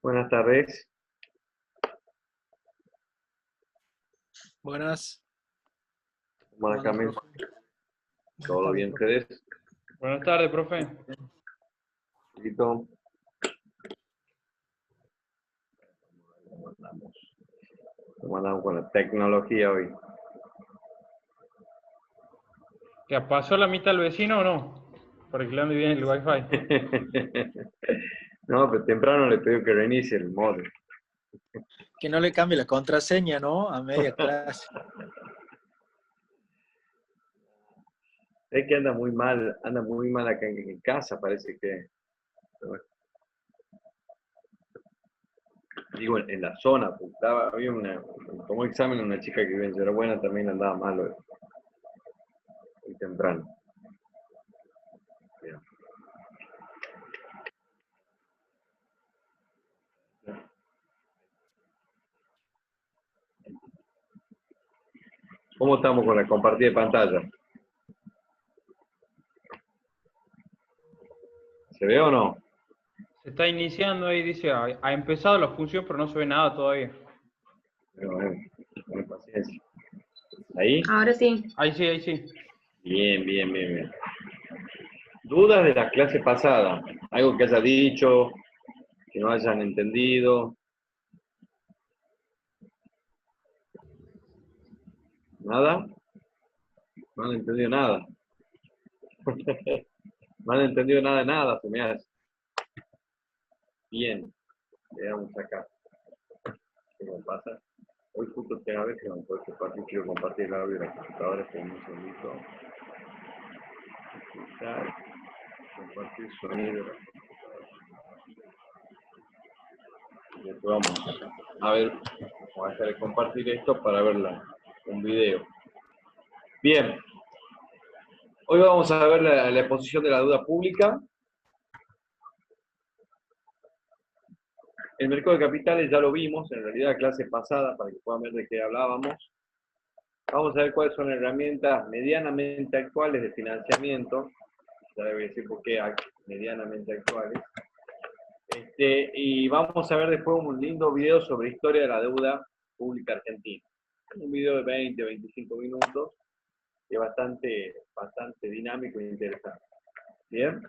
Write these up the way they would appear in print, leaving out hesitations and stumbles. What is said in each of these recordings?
Buenas tardes. Buenas. ¿Cómo anda, Carmen? ¿Todo bien, ustedes? Buenas tardes, profe. Listo. ¿Cómo andamos con la tecnología hoy? ¿Que pasó la mitad al vecino o no? Para que le ande bien el wifi. No, pero temprano le pido que reinicie el modem. Que no le cambie la contraseña, ¿no? A media clase. Es que anda muy mal acá en casa, parece que. Digo, en la zona, pues, había tomó examen una chica que vive en Ciudad Buena, también andaba mal hoy, muy temprano. Bien. ¿Cómo estamos con la compartida de pantalla? ¿Se ve o no? Se está iniciando ahí, dice, ha empezado la función, pero no se ve nada todavía. Bueno, con paciencia. ¿Ahí? Ahora sí. Ahí sí, ahí sí. Bien. ¿Dudas de la clase pasada? Algo que haya dicho, que no hayan entendido. ¿Nada? No han entendido nada. No han entendido nada de nada, se me hace. Bien. Veamos acá. ¿Qué me pasa? Hoy justo tengo a ver que no puedo compartir, quiero compartir el audio de la computadora con un segundito. Escuchar, compartir sonido de la computadora. Y después vamos a ver, vamos a dejar de compartir esto para ver un video. Bien. Hoy vamos a ver la exposición de la deuda pública. El mercado de capitales ya lo vimos, en realidad la clase pasada, para que puedan ver de qué hablábamos. Vamos a ver cuáles son herramientas medianamente actuales de financiamiento. Ya les voy a decir por qué medianamente actuales. Y vamos a ver después un lindo video sobre historia de la deuda pública argentina. Un video de 20, 25 minutos, que es bastante dinámico e interesante. ¿Bien?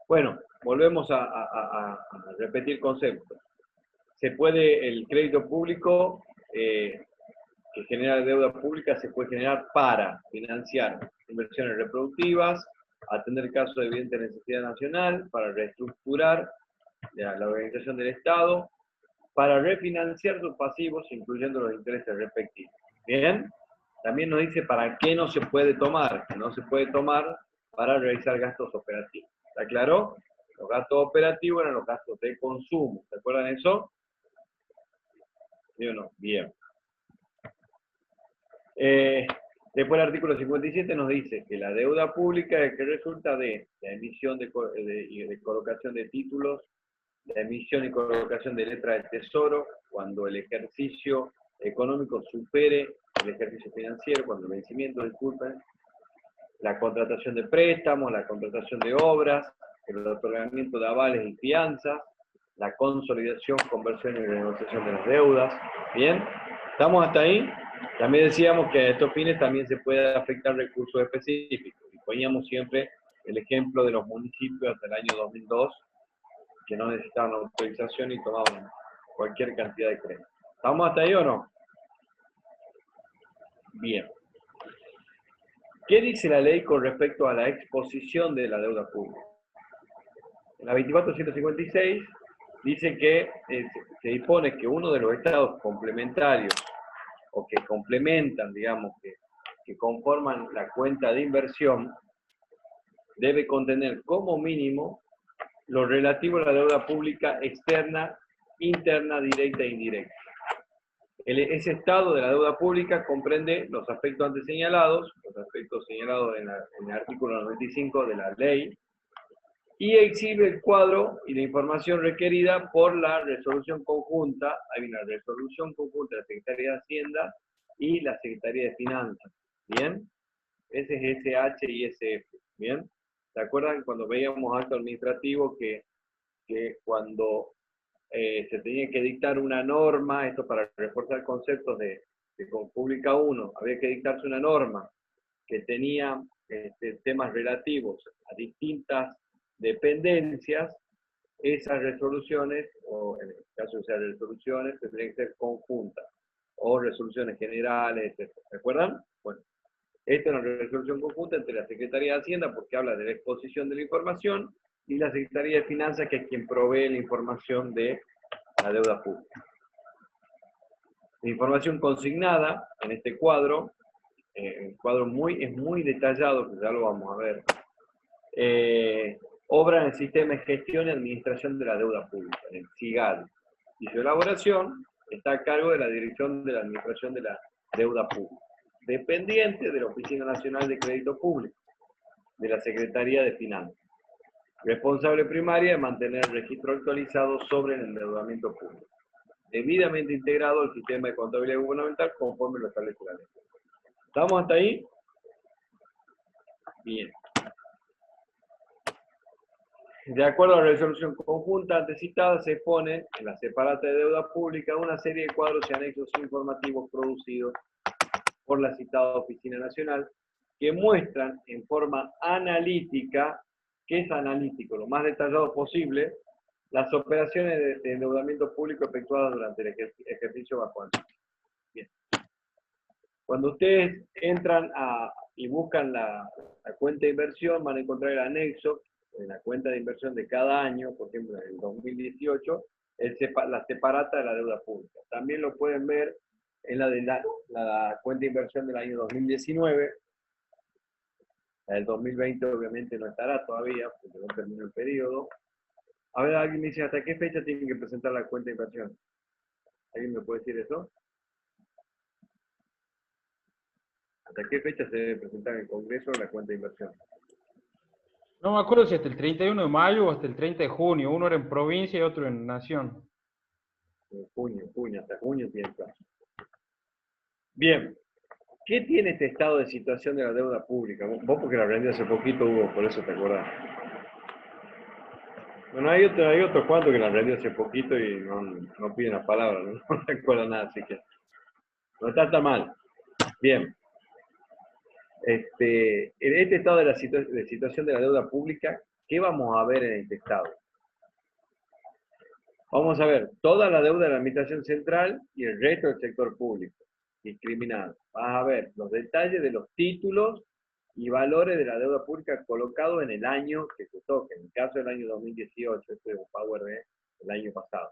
Bueno, volvemos a repetir conceptos. Se puede, el crédito público que genera deuda pública se puede generar para financiar inversiones reproductivas, atender casos de evidente necesidad nacional, para reestructurar la organización del Estado, para refinanciar sus pasivos, incluyendo los intereses respectivos. ¿Bien? También nos dice para qué no se puede tomar. No se puede tomar para realizar gastos operativos. ¿Está claro? Los gastos operativos eran los gastos de consumo. ¿Se acuerdan de eso? ¿Sí o no? Bien. Después el artículo 57 nos dice que la deuda pública es que resulta de la emisión y de colocación de títulos, la emisión y colocación de letras del tesoro, cuando el ejercicio económico supere el ejercicio financiero, cuando el vencimiento, disculpen, la contratación de préstamos, la contratación de obras, el otorgamiento de avales y fianzas, la consolidación, conversión y renegociación de las deudas. ¿Bien? ¿Estamos hasta ahí? También decíamos que a estos fines también se puede afectar recursos específicos. Y poníamos siempre el ejemplo de los municipios hasta el año 2002, que no necesitaban autorización y tomaban cualquier cantidad de crédito. ¿Estamos hasta ahí o no? Bien. ¿Qué dice la ley con respecto a la exposición de la deuda pública? En la 24.156 dice que se dispone que uno de los estados complementarios o que complementan, digamos, que conforman la cuenta de inversión, debe contener como mínimo lo relativo a la deuda pública externa, interna, directa e indirecta. Ese estado de la deuda pública comprende los aspectos antes señalados, los aspectos señalados en el artículo 95 de la ley, y exhibe el cuadro y la información requerida por la resolución conjunta. Hay una resolución conjunta de la Secretaría de Hacienda y la Secretaría de Finanzas. ¿Bien? Ese es SH y SF. ¿Bien? ¿Se acuerdan cuando veíamos acto administrativo que cuando se tenía que dictar una norma, esto para reforzar conceptos de Pública 1, había que dictarse una norma que tenía temas relativos a distintas dependencias. Esas resoluciones, o en el caso de esas resoluciones, tendrían que ser conjuntas, o resoluciones generales, etc. ¿Recuerdan? Bueno, esta es una resolución conjunta entre la Secretaría de Hacienda, porque habla de la exposición de la información, y la Secretaría de Finanzas, que es quien provee la información de la deuda pública. La información consignada en este cuadro, el cuadro es muy detallado, que ya lo vamos a ver, obra en el Sistema de Gestión y Administración de la Deuda Pública, en el SIGAD, y su elaboración está a cargo de la Dirección de la Administración de la Deuda Pública, dependiente de la Oficina Nacional de Crédito Público, de la Secretaría de Finanzas, responsable primaria de mantener el registro actualizado sobre el endeudamiento público, debidamente integrado al sistema de contabilidad gubernamental conforme lo establece la ley. ¿Estamos hasta ahí? Bien. De acuerdo a la resolución conjunta antes citada, se pone en la separata de deuda pública una serie de cuadros y anexos informativos producidos por la citada Oficina Nacional que muestran en forma analítica, que es analítico, lo más detallado posible, las operaciones de endeudamiento público efectuadas durante el ejercicio bajo anexo. Bien. Cuando ustedes entran y buscan la cuenta de inversión, van a encontrar el anexo en la cuenta de inversión de cada año, por ejemplo, en el 2018, la separata de la deuda pública. También lo pueden ver en la cuenta de inversión del año 2019. La del 2020 obviamente no estará todavía, porque no terminó el periodo. A ver, alguien me dice, ¿hasta qué fecha tienen que presentar la cuenta de inversión? ¿Alguien me puede decir eso? ¿Hasta qué fecha se debe presentar en el Congreso la cuenta de inversión? No me acuerdo si hasta el 31 de mayo o hasta el 30 de junio. Uno era en provincia y otro en nación. En junio, hasta junio tiene plazo. Bien, ¿qué tiene este estado de situación de la deuda pública? Vos porque la aprendí hace poquito, Hugo, por eso te acordás. Bueno, hay otros cuantos que la aprendí hace poquito y no piden la palabra, no recuerdan nada, así que no está tan mal. Bien. En este estado de situación de la deuda pública, ¿qué vamos a ver en este estado? Vamos a ver toda la deuda de la Administración Central y el resto del sector público, discriminado. Vas a ver los detalles de los títulos y valores de la deuda pública colocados en el año que se toque. En el caso del año 2018, este es un power del año pasado.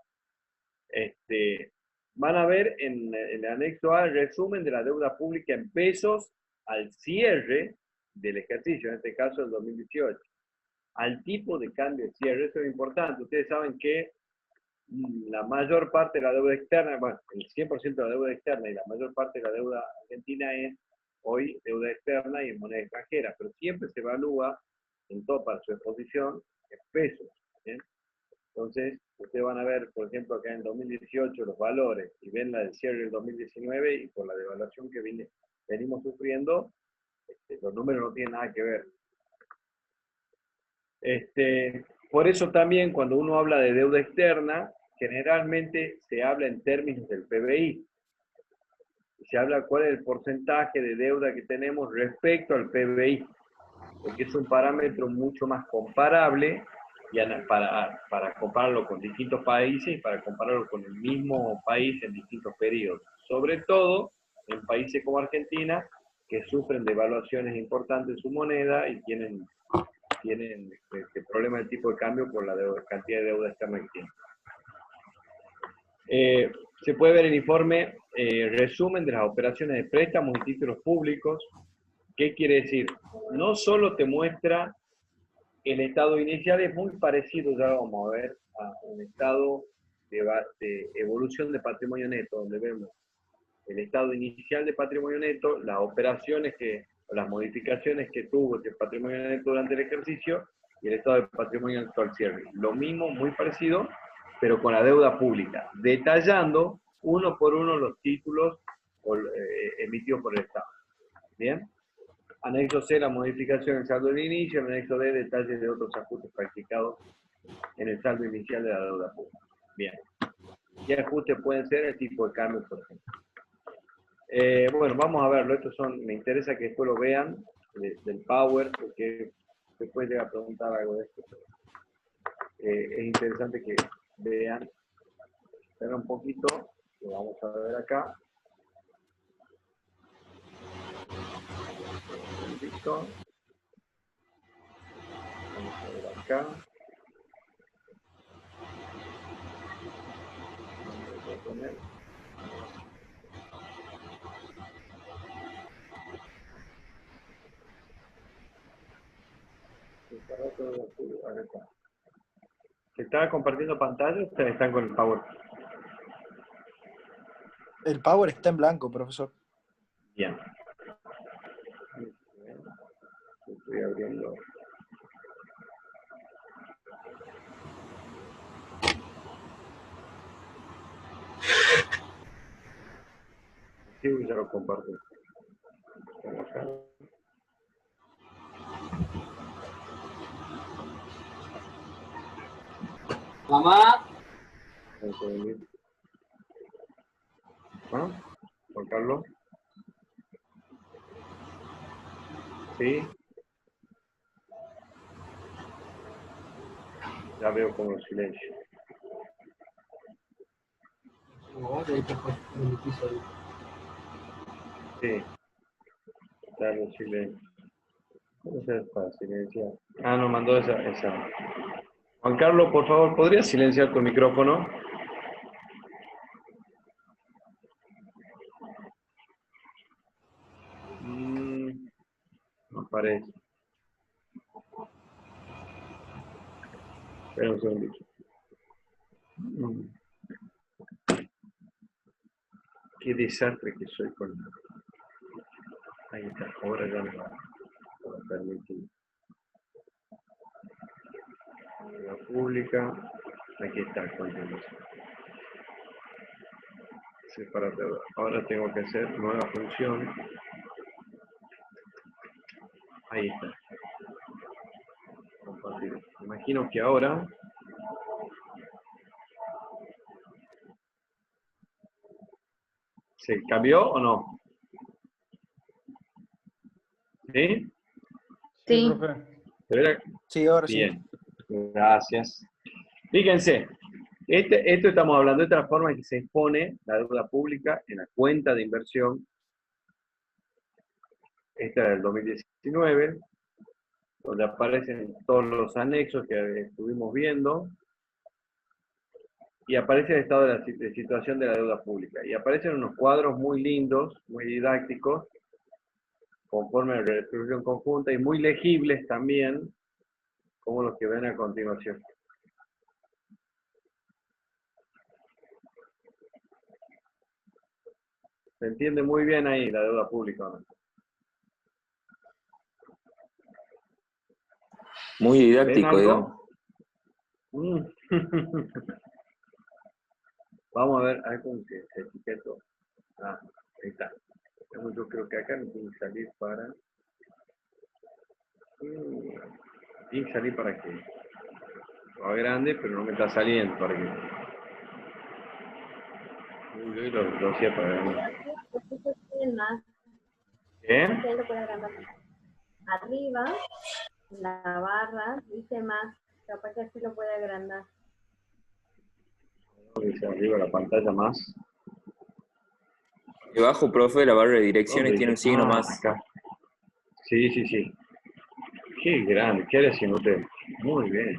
Van a ver en el anexo A el resumen de la deuda pública en pesos al cierre del ejercicio, en este caso el 2018, al tipo de cambio de cierre. Eso es importante. Ustedes saben que la mayor parte de la deuda externa, bueno, el 100% de la deuda externa y la mayor parte de la deuda argentina es hoy deuda externa y en moneda extranjera, pero siempre se evalúa en todo para su exposición en pesos. ¿Bien? Entonces, ustedes van a ver, por ejemplo, acá en 2018 los valores y ven la del cierre del 2019 y por la devaluación que venimos sufriendo, los números no tienen nada que ver. Por eso también cuando uno habla de deuda externa, generalmente se habla en términos del PBI. Se habla cuál es el porcentaje de deuda que tenemos respecto al PBI, porque es un parámetro mucho más comparable para compararlo con distintos países y para compararlo con el mismo país en distintos periodos. Sobre todo en países como Argentina, que sufren devaluaciones importantes en su moneda y tienen problema del tipo de cambio por la cantidad de deuda externa que tienen. Se puede ver el informe resumen de las operaciones de préstamos y títulos públicos. ¿Qué quiere decir? No solo te muestra el estado inicial, es muy parecido, ya lo vamos a ver, a un estado de evolución de patrimonio neto, donde vemos el estado inicial de patrimonio neto, las operaciones las modificaciones que tuvo ese patrimonio neto durante el ejercicio y el estado de patrimonio neto al cierre. Lo mismo, muy parecido, pero con la deuda pública, detallando uno por uno los títulos emitidos por el Estado. ¿Bien? Anexo C, la modificación del saldo del inicio. Anexo D, detalles de otros ajustes practicados en el saldo inicial de la deuda pública. Bien. ¿Qué ajustes pueden ser? El tipo de cambio, por ejemplo. Bueno, vamos a verlo. Estos son, me interesa que después lo vean del Power, porque después llega a preguntar algo de esto. Es interesante que vean. Espera un poquito, lo vamos a ver acá. Listo. Vamos a ver acá. Vamos a poner. Acá está. ¿Se está compartiendo pantalla? Ustedes están con el Power. El Power está en blanco, profesor. Bien. Estoy abriendo. Sí, ya lo comparto. Mamá. ¿Ah? Juan Carlos. Sí. Ya veo como el silencio. No, de hecho fue en el piso ahí. Sí. Ya veo silencio. ¿Cómo se hace para silenciar? Ah, no, mandó esa. Juan Carlos, por favor, ¿podrías silenciar tu micrófono? No parece. Espera un segundito. Qué desastre que soy con... Ahí está, ahora ya me va a permitir. La pública, aquí está, continuación. Separador. Ahora tengo que hacer nueva función. Ahí está. Compartir. Imagino que ahora... ¿Se cambió o no? ¿Sí? Sí, profe. Sí, ahora sí. Bien, gracias. Fíjense, esto estamos hablando de otra forma en que se expone la deuda pública en la cuenta de inversión. Esta es del 2019, donde aparecen todos los anexos que estuvimos viendo, y aparece el estado de situación de la deuda pública. Y aparecen unos cuadros muy lindos, muy didácticos, conforme a la distribución conjunta, y muy legibles también, como los que ven a continuación. Se entiende muy bien ahí la deuda pública, ¿no? Muy ¿Ven didáctico, digamos. algo? Vamos a ver con qué etiqueto. Ah, ahí está. Yo creo que acá me tiene que salir para... Tiene que salir para que... Va grande, pero no me está saliendo para que... Uy, lo hacía para grande. ¿Qué? Arriba, la barra, dice más. Capaz que así lo puede agrandar. Dice arriba la pantalla más. Debajo, profe, la barra de direcciones tiene un signo más. Acá. Sí, sí, sí. Qué grande, ¿qué le hacen ustedes? Muy bien.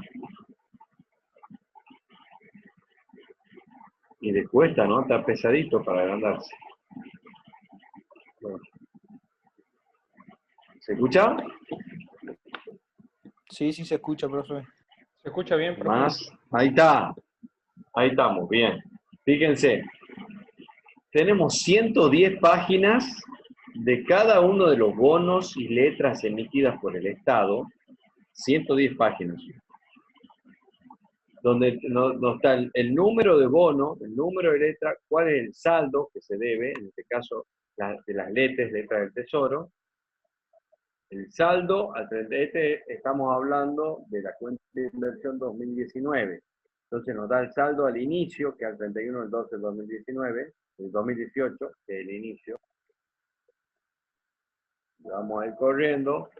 Y le cuesta, ¿no? Está pesadito para agrandarse. Bueno. ¿Se escucha? Sí, sí se escucha, profe. ¿Se escucha bien, profe? Más. Ahí está. Ahí estamos, bien. Fíjense. Tenemos 110 páginas de cada uno de los bonos y letras emitidas por el Estado. 110 páginas. Donde no está el número de bono, el número de letra, cuál es el saldo que se debe, en este caso de las letras del Tesoro. El saldo, estamos hablando de la cuenta de inversión 2019. Entonces nos da el saldo al inicio, que al 31 del 12 del 2019, el 2018, que es el inicio. Vamos a ir corriendo.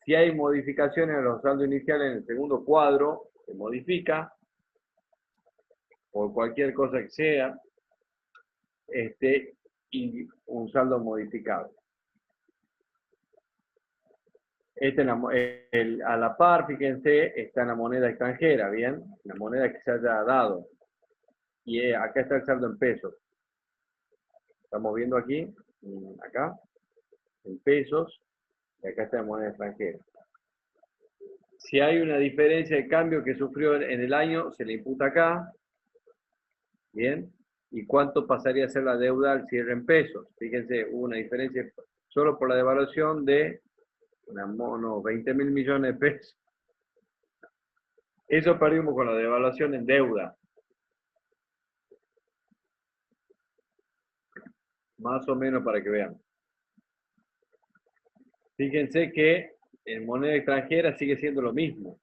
Si hay modificaciones en los saldos iniciales en el segundo cuadro, se modifica, por cualquier cosa que sea, y un saldo modificado. A la par, fíjense, está en la moneda extranjera, ¿bien? La moneda que se haya dado. Y acá está el saldo en pesos. Estamos viendo aquí, acá, en pesos, y acá está la moneda extranjera. Si hay una diferencia de cambio que sufrió en el año, se le imputa acá. ¿Bien? ¿Y cuánto pasaría a ser la deuda al cierre en pesos? Fíjense, hubo una diferencia solo por la devaluación de unos 20.000 millones de pesos. Eso perdimos con la devaluación en deuda. Más o menos para que vean. Fíjense que en moneda extranjera sigue siendo lo mismo.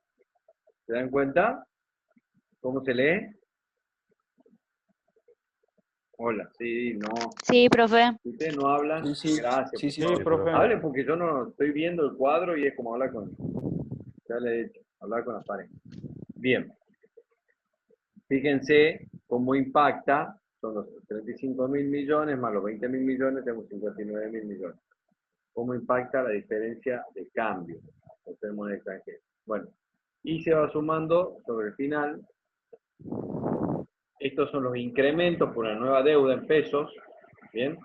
¿Se dan cuenta? ¿Cómo se lee? Hola, sí, no. Sí, profe. Si ustedes no hablan, Sí, sí, gracias. sí, sí, Sí, profe. Hablen porque yo no estoy viendo el cuadro y es como hablar con... Ya le he dicho, hablar con la pared. Bien. Fíjense cómo impacta, son los 35.000 millones más los 20.000 millones, tenemos 59.000 millones. Cómo impacta la diferencia de cambio. Tenemos en extranjero. Bueno, y se va sumando sobre el final. Estos son los incrementos por la nueva deuda en pesos. Bien.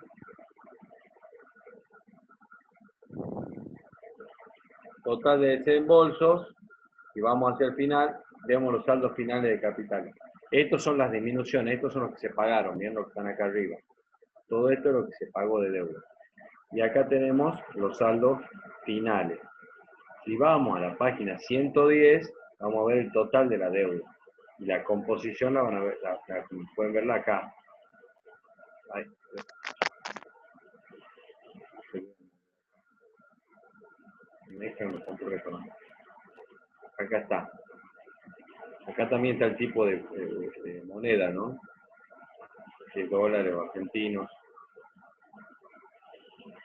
Total de desembolsos. Y vamos hacia el final. Vemos los saldos finales de capital. Estos son las disminuciones. Estos son los que se pagaron. Bien, los que están acá arriba. Todo esto es lo que se pagó de deuda. Y acá tenemos los saldos finales. Si vamos a la página 110, vamos a ver el total de la deuda. Y la composición la van a ver, pueden verla acá. Ahí. Acá está. Acá también está el tipo de moneda, ¿no? De dólares o argentinos.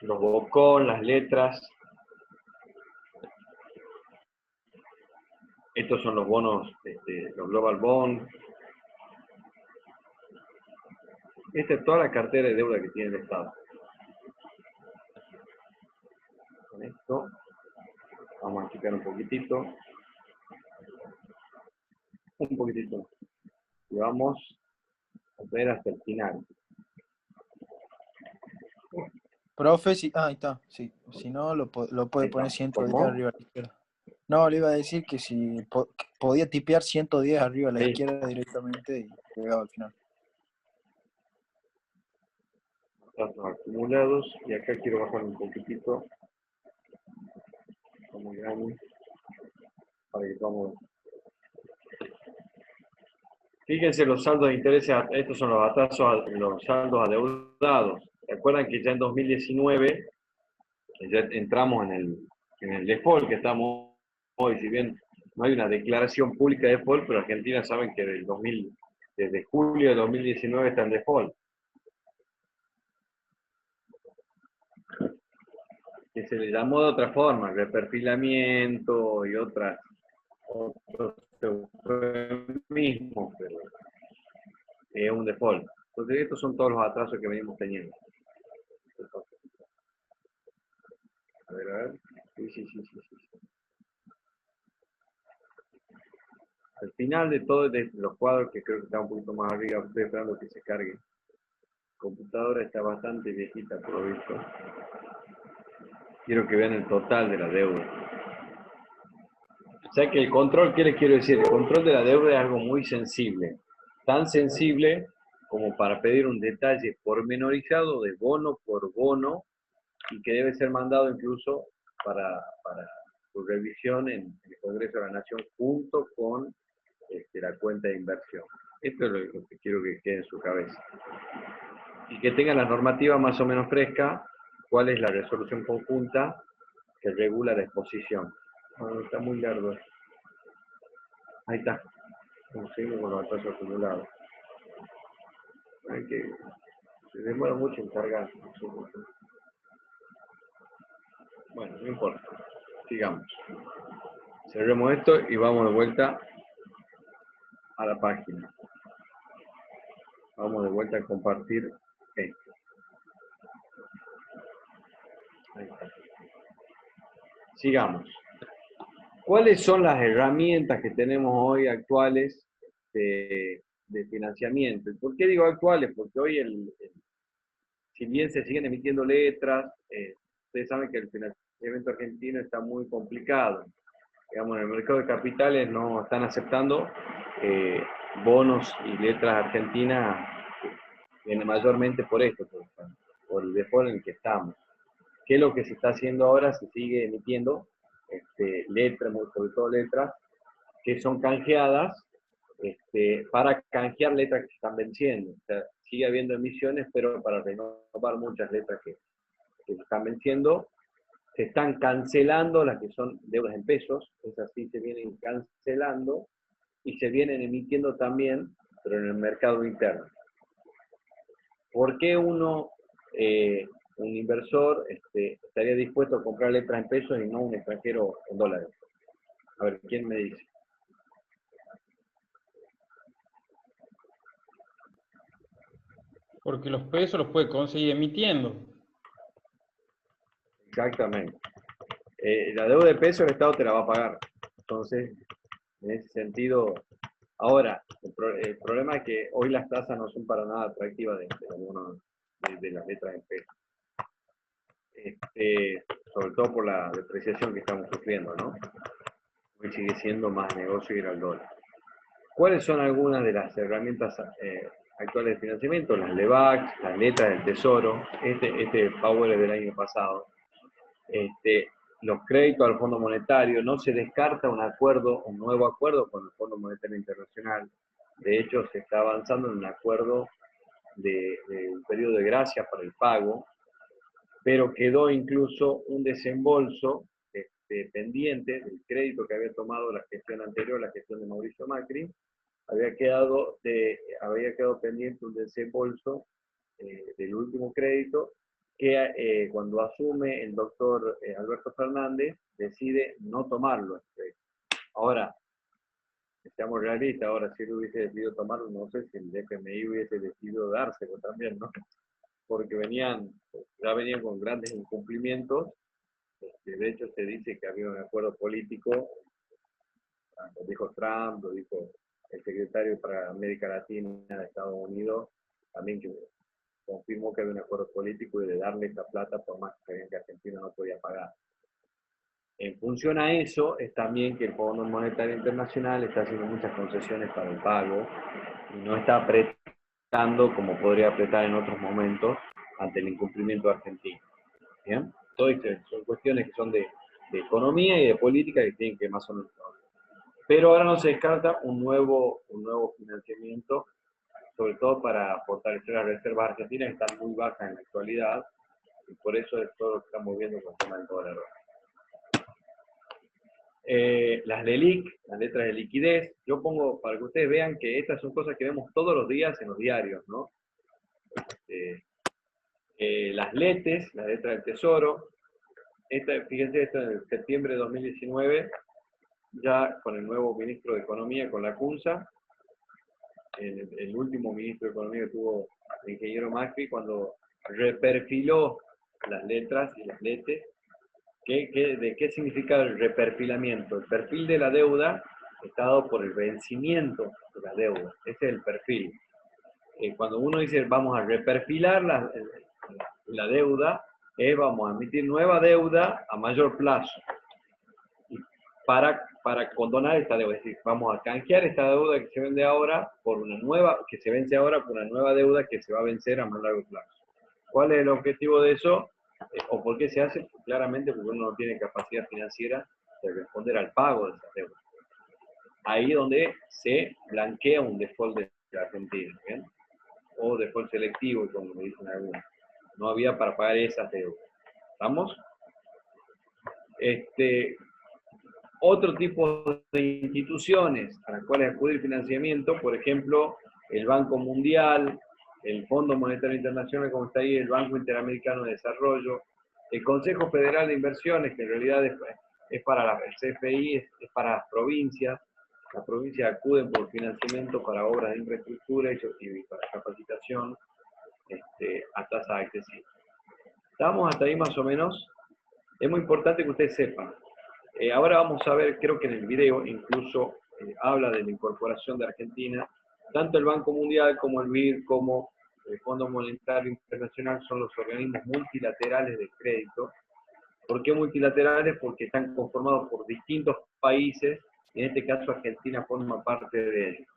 Los BOCON, las letras. Estos son los bonos, los Global Bond. Esta es toda la cartera de deuda que tiene el Estado. Con esto vamos a achicar un poquitito. Un poquitito. Y vamos a ver hasta el final. Profe, sí, ahí está, sí. Si no, lo puede Ahí poner está. 110 ¿Cómo? arriba a la izquierda. No, le iba a decir que si podía tipear 110 arriba a la Sí. izquierda directamente y llegaba al final. Datos acumulados. Y acá quiero bajar un poquitito. Como grande. Para que vamos. Fíjense los saldos de intereses, estos son los atrasos, los saldos adeudados. ¿Se acuerdan que ya en 2019 ya entramos en el default que estamos hoy? Si bien no hay una declaración pública de default, pero Argentina saben que desde julio de 2019 está en default. Que se le llamó de otra forma, reperfilamiento y otros eufemismos, pero es un default. Entonces estos son todos los atrasos que venimos teniendo. A ver. Sí. Al final de todos los cuadros, que creo que está un poquito más arriba, estoy esperando que se cargue. La computadora está bastante viejita, por lo visto. Quiero que vean el total de la deuda. O sea que el control, ¿qué les quiero decir? El control de la deuda es algo muy sensible. Tan sensible como para pedir un detalle pormenorizado de bono por bono y que debe ser mandado incluso para su revisión en el Congreso de la Nación junto con la cuenta de inversión. Esto es lo que quiero que quede en su cabeza. Y que tenga la normativa más o menos fresca, cuál es la resolución conjunta que regula la exposición. Está muy largo. Ahí está. Un signo con los atrasos acumulados. Hay que, se demora mucho en cargar. Bueno, no importa. Sigamos. Cerremos esto y vamos de vuelta a la página. Vamos de vuelta a compartir esto. Ahí está. Sigamos. ¿Cuáles son las herramientas que tenemos hoy actuales de financiamiento? ¿Por qué digo actuales? Porque hoy, si bien se siguen emitiendo letras, ustedes saben que el financiamiento argentino está muy complicado. Digamos, en el mercado de capitales no están aceptando bonos y letras argentinas, viene mayormente por esto, por el default en el que estamos. ¿Qué es lo que se está haciendo ahora? Se sigue emitiendo letras, sobre todo letras, que son canjeadas para canjear letras que se están venciendo. O sea, sigue habiendo emisiones, pero para renovar muchas letras que se están venciendo. Se están cancelando las que son deudas en pesos, esas sí se vienen cancelando, y se vienen emitiendo también, pero en el mercado interno. ¿Por qué un inversor estaría dispuesto a comprar letras en pesos y no un extranjero en dólares? A ver, ¿quién me dice? Porque los pesos los puede conseguir emitiendo. Exactamente. La deuda de pesos el Estado te la va a pagar. Entonces, en ese sentido, ahora, el problema es que hoy las tasas no son para nada atractivas de las letras en pesos. Sobre todo por la depreciación que estamos sufriendo, ¿no? Hoy sigue siendo más negocio ir al dólar. ¿Cuáles son algunas de las herramientas actuales de financiamiento? Las LEVAC, las letras del Tesoro, este Power es del año pasado, los créditos al Fondo Monetario. No se descarta un nuevo acuerdo con el Fondo Monetario Internacional. De hecho, se está avanzando en un acuerdo de un periodo de gracia para el pago, pero quedó incluso un desembolso pendiente del crédito que había tomado la gestión anterior, la gestión de Mauricio Macri. Había quedado pendiente un desembolso del último crédito que cuando asume el doctor Alberto Fernández decide no tomarlo. Ahora, seamos realistas, ahora si él hubiese decidido tomarlo, no sé si el FMI hubiese decidido dárselo también, ¿no? Porque ya venían con grandes incumplimientos. De hecho, se dice que había un acuerdo político, lo dijo Trump, lo dijo el secretario para América Latina de Estados Unidos, también que confirmó que había un acuerdo político y de darle esa plata por más que Argentina no podía pagar. En función a eso, es también que el Fondo Monetario Internacional está haciendo muchas concesiones para el pago y no está apretando como podría apretar en otros momentos ante el incumplimiento de Argentina. ¿Bien? Todo esto son cuestiones que son de economía y de política que tienen que más o menos. Pero ahora no se descarta un nuevo financiamiento, sobre todo para fortalecer las reservas argentinas, que están muy bajas en la actualidad, y por eso es todo lo que estamos viendo con el tema del dólar. Las LELIQ, las letras de liquidez, yo pongo para que ustedes vean que estas son cosas que vemos todos los días en los diarios, ¿no? Las LETES, las letras del Tesoro. Fíjense, esto en septiembre de 2019, ya con el nuevo ministro de Economía, con la CUNSA, el último ministro de Economía que tuvo el ingeniero Macri, cuando reperfiló las letras y las letes. ¿De qué significa el reperfilamiento? El perfil de la deuda está dado por el vencimiento de la deuda. Ese es el perfil. Cuando uno dice vamos a reperfilar la deuda, vamos a emitir nueva deuda a mayor plazo para condonar esta deuda. Es decir, vamos a canjear esta deuda que se vende ahora por una nueva, que se vence ahora por una nueva deuda que se va a vencer a más largo plazo. ¿Cuál es el objetivo de eso? ¿O por qué se hace? Claramente porque uno no tiene capacidad financiera de responder al pago de esa deuda. Ahí donde se blanquea un default de la Argentina, ¿bien? O default selectivo, como me dicen algunos. No había para pagar esas deudas. ¿Estamos? Otro tipo de instituciones a las cuales acudir financiamiento, por ejemplo, el Banco Mundial, el Fondo Monetario Internacional, como está ahí, el Banco Interamericano de Desarrollo, el Consejo Federal de Inversiones, que en realidad es para el CFI, es para las provincias. Las provincias acuden por financiamiento para obras de infraestructura y para capacitación a tasa accesible. ¿Estamos hasta ahí más o menos? Es muy importante que ustedes sepan. Ahora vamos a ver, creo que en el video incluso habla de la incorporación de Argentina. Tanto el Banco Mundial como el BID, como el Fondo Monetario Internacional son los organismos multilaterales de crédito. ¿Por qué multilaterales? Porque están conformados por distintos países, y en este caso Argentina forma parte de ellos.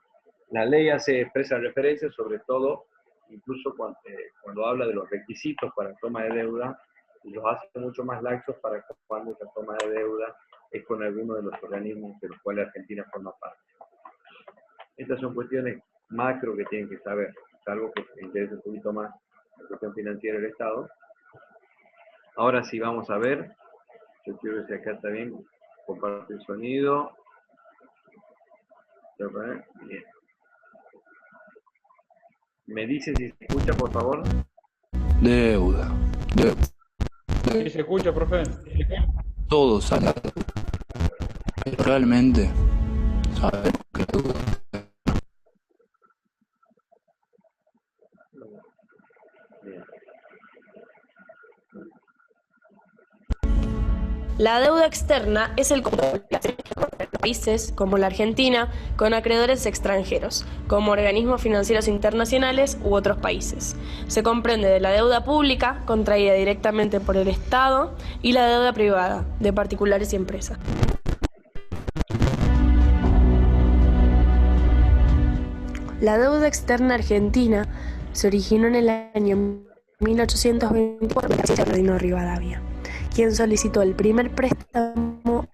La ley hace expresa referencia, sobre todo, incluso cuando habla de los requisitos para toma de deuda, y los hace mucho más laxos para cuando esa toma de deuda es con alguno de los organismos de los cuales Argentina forma parte. Estas son cuestiones macro que tienen que saber, salvo que les interese un poquito más la cuestión financiera del Estado. Ahora sí vamos a ver, yo quiero ver si acá está bien, comparte el sonido. Bien. ¿Me dicen si se escucha, por favor? Deuda. ¿Sí se escucha, profe? Todos a la deuda. Pero realmente sabemos que la deuda. Bien. La deuda externa es el conjunto de países, como la Argentina, con acreedores extranjeros, como organismos financieros internacionales u otros países. Se comprende de la deuda pública, contraída directamente por el Estado, y la deuda privada, de particulares y empresas. La deuda externa argentina se originó en el año 1824 por el Ferdinand Rivadavia, quien solicitó el primer préstamo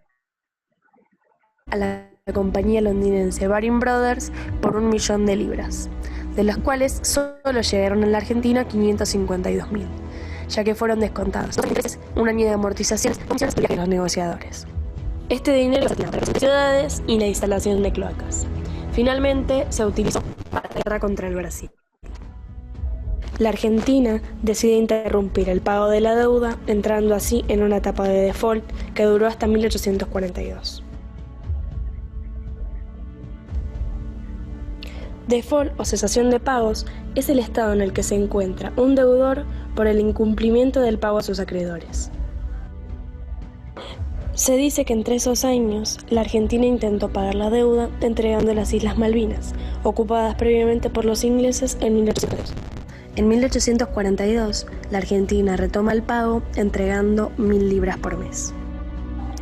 a la compañía londinense Baring Brothers por 1 millón de libras, de las cuales solo llegaron a la Argentina 552.000, ya que fueron descontados un año de amortizaciones de los negociadores. Este dinero se destinó para las ciudades y la instalación de cloacas. Finalmente se utilizó para la guerra contra el Brasil. La Argentina decide interrumpir el pago de la deuda, entrando así en una etapa de default que duró hasta 1842. Default o cesación de pagos es el estado en el que se encuentra un deudor por el incumplimiento del pago a sus acreedores. Se dice que entre esos años, la Argentina intentó pagar la deuda entregando las Islas Malvinas, ocupadas previamente por los ingleses en 1802. En 1842, la Argentina retoma el pago entregando 1.000 libras por mes.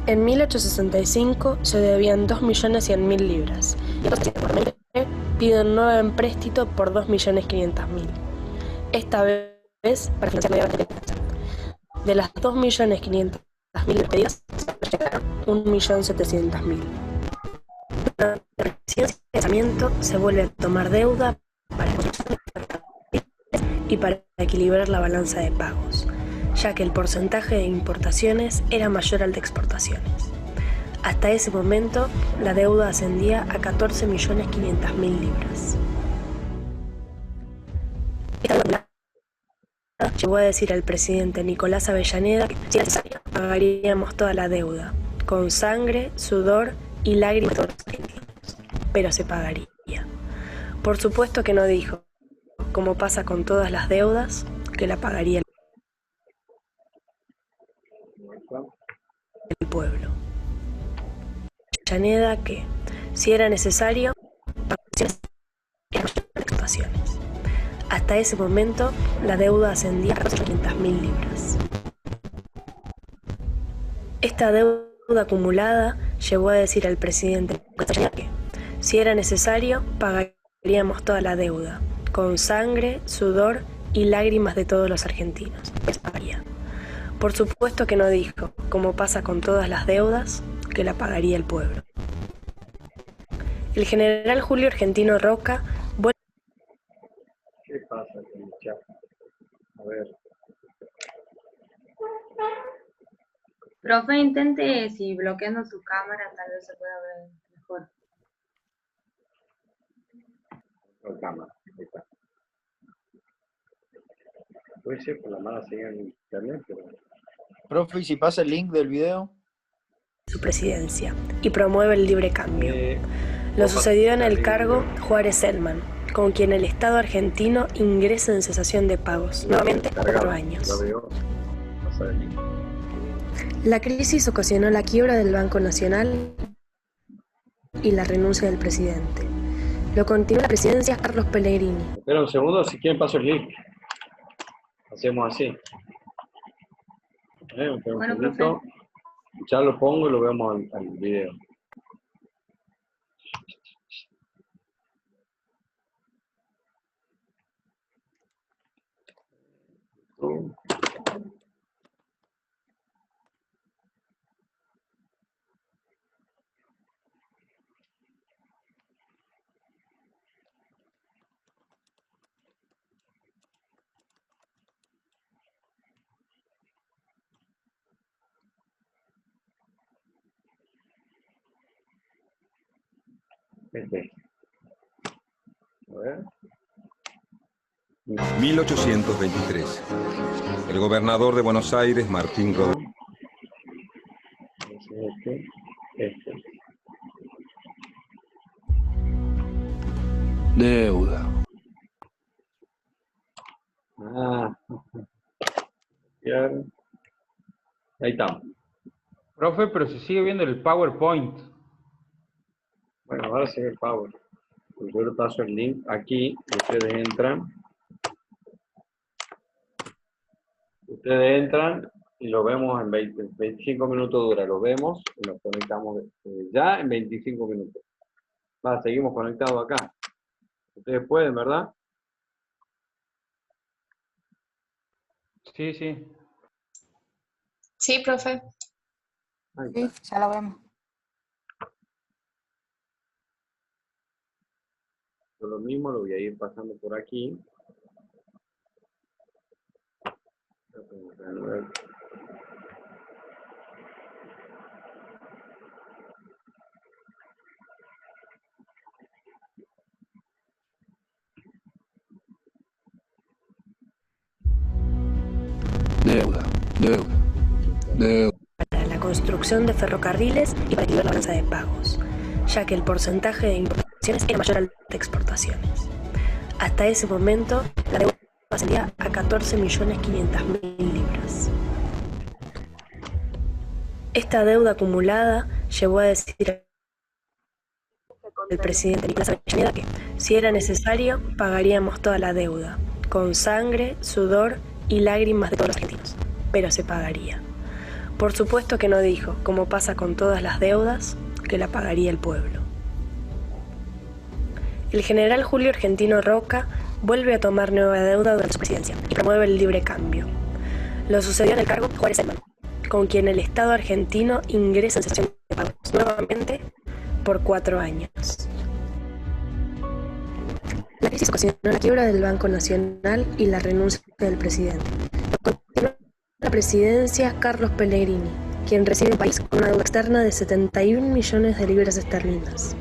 En 1865 se debían 2.100.000 libras y posteriormente piden nuevo empréstito por 2.500.000. Esta vez para financiar la guerra. De las 2.500.000 pedidas, llegaron 1.700.000. Durante el financiamiento se vuelve a tomar deuda para y para equilibrar la balanza de pagos, ya que el porcentaje de importaciones era mayor al de exportaciones. Hasta ese momento, la deuda ascendía a 14.500.000 libras. Esta deuda llegó a decir al presidente Nicolás Avellaneda que, si era necesario, pagaríamos toda la deuda, con sangre, sudor y lágrimas de todos los argentinos, pero se pagaría. Por supuesto que no dijo, como pasa con todas las deudas, que la pagaría el pueblo. Avellaneda que, si era necesario, exportaciones. Hasta ese momento, la deuda ascendía a 500.000 libras. Esta deuda acumulada llevó a decir al presidente que, si era necesario, pagaríamos toda la deuda, con sangre, sudor y lágrimas de todos los argentinos. Por supuesto que no dijo, como pasa con todas las deudas, que la pagaría el pueblo. El general Julio Argentino Roca vuelve... ¿Qué pasa con el chat? A ver. Profe, intente, si bloqueando su cámara, tal vez se pueda ver mejor. La cámara. Ahí está. Puede ser por la mala señal en internet, pero... Profe, ¿y si pasa el link del video? Su presidencia y promueve el libre cambio. Lo Opa, sucedió en el dale, cargo video. Juárez Selman, con quien el Estado argentino ingresa en cesación de pagos, nuevamente por 4 años. La veo. Pasar el link. La crisis ocasionó la quiebra del Banco Nacional y la renuncia del presidente. Lo continuó la presidencia Carlos Pellegrini. Espera un segundo, si quieren paso el link. Hacemos así. Un Bueno, segundito. Ya lo pongo y lo vemos al video. A ver. 1823. El gobernador de Buenos Aires, Martín Rodríguez. Este. Deuda. Ahí estamos. Profe, pero se sigue viendo el PowerPoint. Bueno, ahora se ve el Power. Pues yo le paso el link aquí, ustedes entran. Ustedes entran y lo vemos en 25 minutos dura. Lo vemos y nos conectamos ya en 25 minutos. Seguimos conectados acá. Ustedes pueden, ¿verdad? Sí, sí. Sí, profe. Sí, ya lo vemos. Yo lo mismo lo voy a ir pasando por aquí. Deuda. Para la construcción de ferrocarriles y para equilibrar la balanza de pagos, ya que el porcentaje de importaciones era mayor al de exportaciones. Hasta ese momento, la deuda ascendía a 14.500.000 libras. Esta deuda acumulada llevó a decir al presidente Nicolás Avellaneda que, si era necesario, pagaríamos toda la deuda, con sangre, sudor y lágrimas de todos los argentinos, pero se pagaría. Por supuesto que no dijo, como pasa con todas las deudas, que la pagaría el pueblo. El general Julio Argentino Roca vuelve a tomar nueva deuda durante su presidencia y promueve el libre cambio. Lo sucedió en el cargo Juárez Selman, con quien el Estado argentino ingresa en cesación de pagos, nuevamente por 4 años. La crisis ocasionó la quiebra del Banco Nacional y la renuncia del presidente. Continuó la presidencia Carlos Pellegrini, quien recibe el país con una deuda externa de 71 millones de libras esterlinas.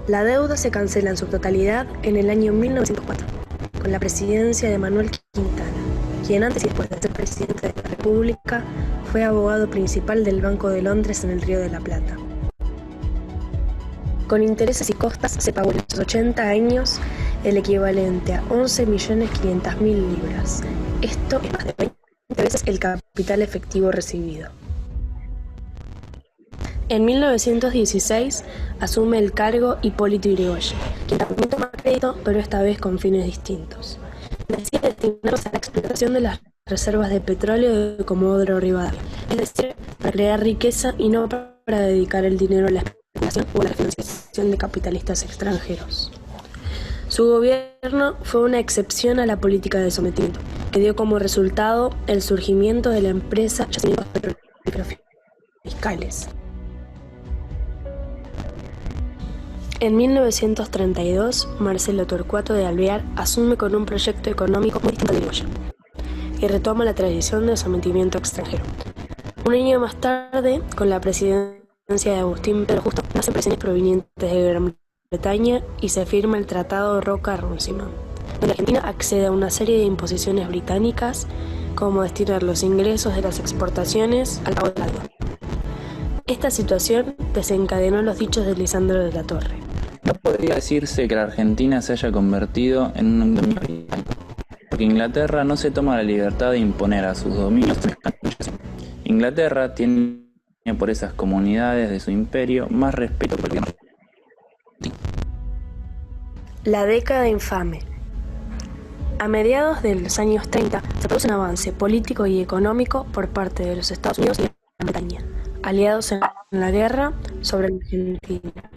La deuda se cancela en su totalidad en el año 1904, con la presidencia de Manuel Quintana, quien antes y después de ser presidente de la República fue abogado principal del Banco de Londres en el Río de la Plata. Con intereses y costas se pagó en los 80 años el equivalente a 11.500.000 libras. Esto es más de 20 veces el capital efectivo recibido. En 1916 asume el cargo Hipólito Yrigoyen, quien también toma crédito, pero esta vez con fines distintos. Decide destinarse a la explotación de las reservas de petróleo de Comodoro Rivadavia, es decir, para crear riqueza y no para dedicar el dinero a la especulación o a la financiación de capitalistas extranjeros. Su gobierno fue una excepción a la política de sometimiento, que dio como resultado el surgimiento de la empresa Yacimientos Petrolíferos Fiscales. En 1932, Marcelo Torcuato de Alvear asume con un proyecto económico muy distinto al de Yrigoyen. y retoma la tradición del sometimiento extranjero. Un año más tarde, con la presidencia de Agustín Pedro Justo, nacen presiones provenientes de Gran Bretaña y se firma el Tratado Roca-Runciman, donde Argentina accede a una serie de imposiciones británicas, como destinar los ingresos de las exportaciones al pago de la deuda. Esta situación desencadenó los dichos de Lisandro de la Torre. No podría decirse que la Argentina se haya convertido en un dominio británico, porque Inglaterra no se toma la libertad de imponer a sus dominios. Inglaterra tiene por esas comunidades de su imperio más respeto por el gobierno. La década infame. A mediados de los años 30 se produce un avance político y económico por parte de los Estados Unidos y Gran Bretaña, aliados en la guerra sobre la Argentina,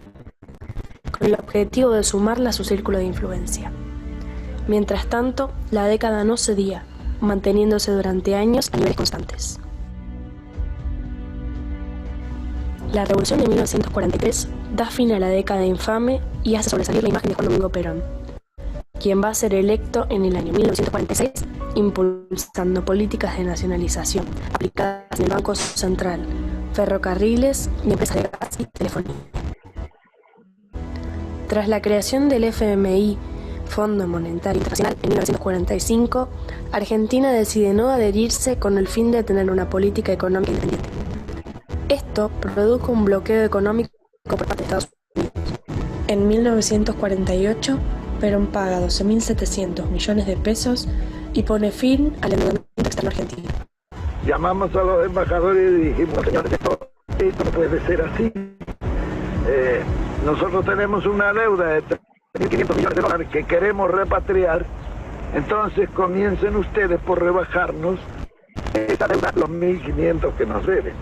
con el objetivo de sumarla a su círculo de influencia. Mientras tanto, la década no cedía, manteniéndose durante años a niveles constantes. La Revolución de 1943 da fin a la década infame y hace sobresalir la imagen de Juan Domingo Perón, quien va a ser electo en el año 1946, impulsando políticas de nacionalización aplicadas en el Banco Central, ferrocarriles y empresas de gas y telefonía. Tras la creación del FMI, Fondo Monetario Internacional, en 1945, Argentina decide no adherirse con el fin de tener una política económica independiente. Esto produjo un bloqueo económico por parte de Estados Unidos. En 1948, Perón paga 12.700 millones de pesos y pone fin al endeudamiento externo argentino. Llamamos a los embajadores y dijimos, señores, esto no puede ser así. Nosotros tenemos una deuda de 3.500 millones de dólares que queremos repatriar, entonces comiencen ustedes por rebajarnos esa deuda, los 1.500 que nos deben.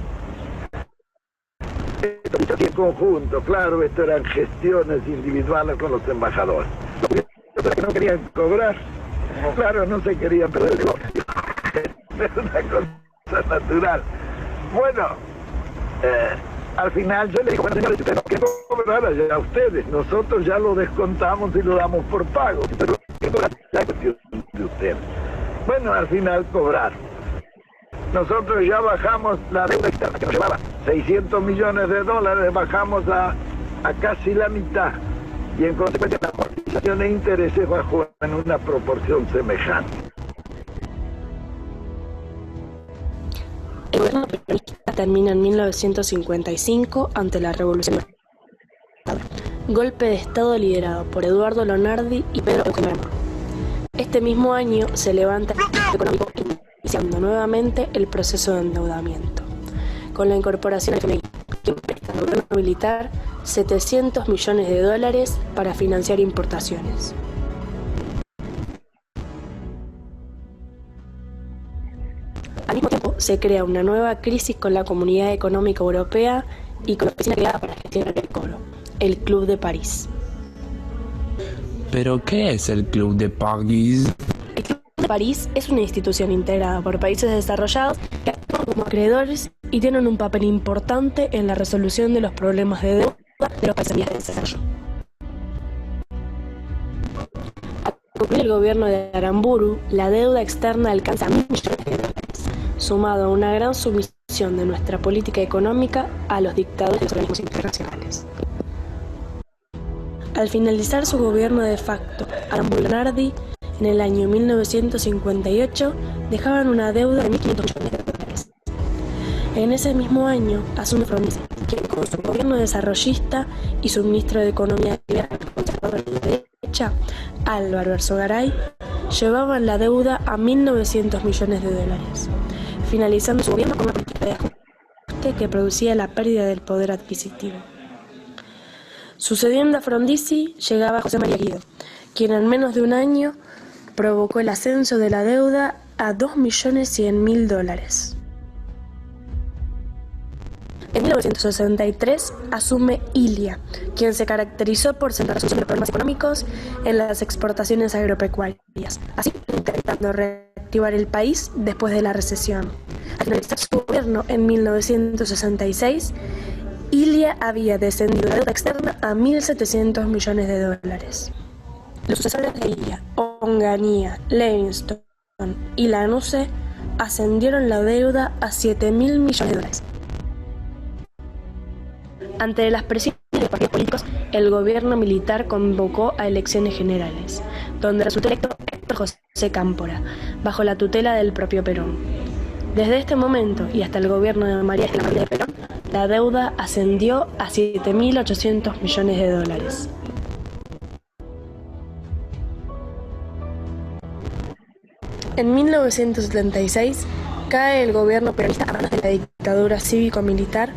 Esto dicho aquí en conjunto, claro, esto eran gestiones individuales con los embajadores. Lo que no querían cobrar, claro, no se querían perder el negocio. Es una cosa natural. Bueno, al final yo le digo, bueno, señores, ustedes no quieren cobrar allá a ustedes, nosotros ya lo descontamos y lo damos por pago. Pero la cuestión de ustedes. Bueno, al final cobraron. Nosotros ya bajamos la deuda externa que nos llevaba 600 millones de dólares, bajamos a casi la mitad. Y en consecuencia la amortización de intereses bajó en una proporción semejante. El gobierno peronista termina en 1955 ante la Revolución. Golpe de Estado liderado por Eduardo Lonardi y Pedro Eugenio Aramburu. Este mismo año se levanta el bloqueo económico, iniciando nuevamente el proceso de endeudamiento, con la incorporación al FMI, quien presta al gobierno militar 700 millones de dólares para financiar importaciones. Al mismo tiempo, se crea una nueva crisis con la Comunidad Económica Europea y con la oficina creada para gestionar el cobro, el Club de París. ¿Pero qué es el Club de París? El Club de París es una institución integrada por países desarrollados que actúan como acreedores y tienen un papel importante en la resolución de los problemas de deuda de los países en vías de desarrollo. Al concluir el gobierno de Aramburu, la deuda externa alcanza 1.000 millones de dólares, sumado a una gran sumisión de nuestra política económica a los dictados de los organismos internacionales. Al finalizar su gobierno de facto, Aramburu y Lonardi, en el año 1958, dejaban una deuda de 1.500 millones de dólares. En ese mismo año, asume Frondizi, quien con su gobierno desarrollista y su ministro de Economía conservador de derecha, Álvaro Erzogaray, llevaban la deuda a 1.900 millones de dólares, finalizando su gobierno con una política de ajuste que producía la pérdida del poder adquisitivo. Sucediendo a Frondizi llegaba José María Guido, quien en menos de un año provocó el ascenso de la deuda a 2.100.000 dólares. En 1963 asume Ilia, quien se caracterizó por centrar sus problemas económicos en las exportaciones agropecuarias, así intentando reactivar el país después de la recesión. Al finalizar su gobierno en 1966, Ilia había descendido la deuda externa a 1.700 millones de dólares. Los sucesores de Ilia, Onganía, Levingston y la ANUCE ascendieron la deuda a $7.000 millones. Ante las presiones de los partidos políticos, el gobierno militar convocó a elecciones generales, donde resultó electo Héctor José Cámpora, bajo la tutela del propio Perón. Desde este momento y hasta el gobierno de María Eugenia de Perón, la deuda ascendió a $7.800 millones. En 1976 cae el gobierno peronista a manos de la dictadura cívico-militar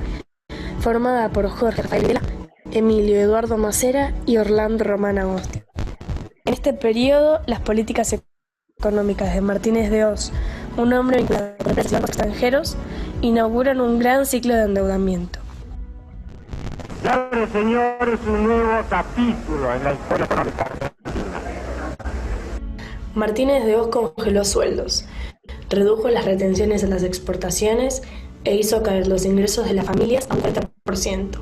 formada por Jorge Rafael Videla, Emilio Eduardo Macera y Orlando Román Agosti. En este periodo, las políticas económicas de Martínez de Hoz, un hombre vinculado con empresas y bancos extranjeros, inauguran un gran ciclo de endeudamiento. Se abre, señores, un nuevo capítulo en la historia económica argentina. Martínez de Hoz congeló sueldos, redujo las retenciones en las exportaciones e hizo caer los ingresos de las familias a un 40%.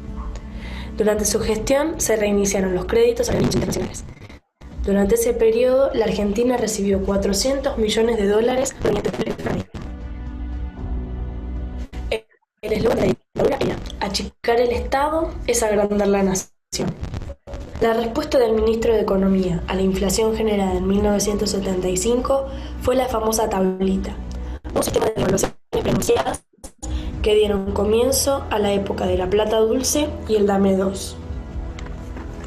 Durante su gestión se reiniciaron los créditos a organismos internacionales. Durante ese periodo, la Argentina recibió $400 millones provenientes del FMI. El eslogan de la dictadura era: achicar el Estado es agrandar la nación. La respuesta del ministro de Economía a la inflación generada en 1975 fue la famosa tablita, un sistema de devaluaciones pronunciadas que dieron comienzo a la época de la plata dulce y el dame dos.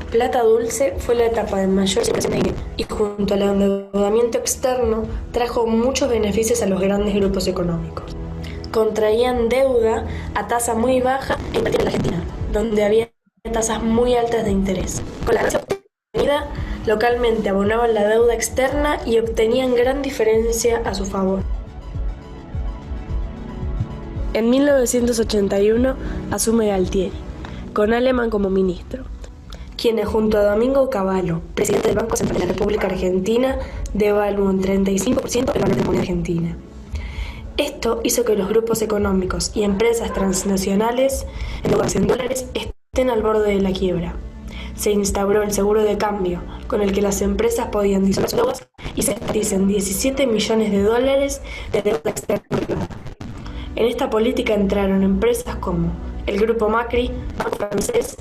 Plata dulce fue la etapa de mayor circulación de dinero y junto al endeudamiento externo trajo muchos beneficios a los grandes grupos económicos. Contraían deuda a tasa muy baja e invertían en la Argentina, donde había tasas muy altas de interés. Con la ganancia obtenida, localmente abonaban la deuda externa y obtenían gran diferencia a su favor. En 1981 asume Galtieri, con Alemán como ministro, quienes junto a Domingo Cavallo, presidente del Banco Central de la República Argentina, devaluó en 35% el valor de la moneda argentina. Esto hizo que los grupos económicos y empresas transnacionales endeudadas en dólares estén al borde de la quiebra. Se instauró el seguro de cambio, con el que las empresas podían disolver sus deudas y se desperdician $17 millones de deuda externa. En esta política entraron empresas como el Grupo Macri, Banco Francés,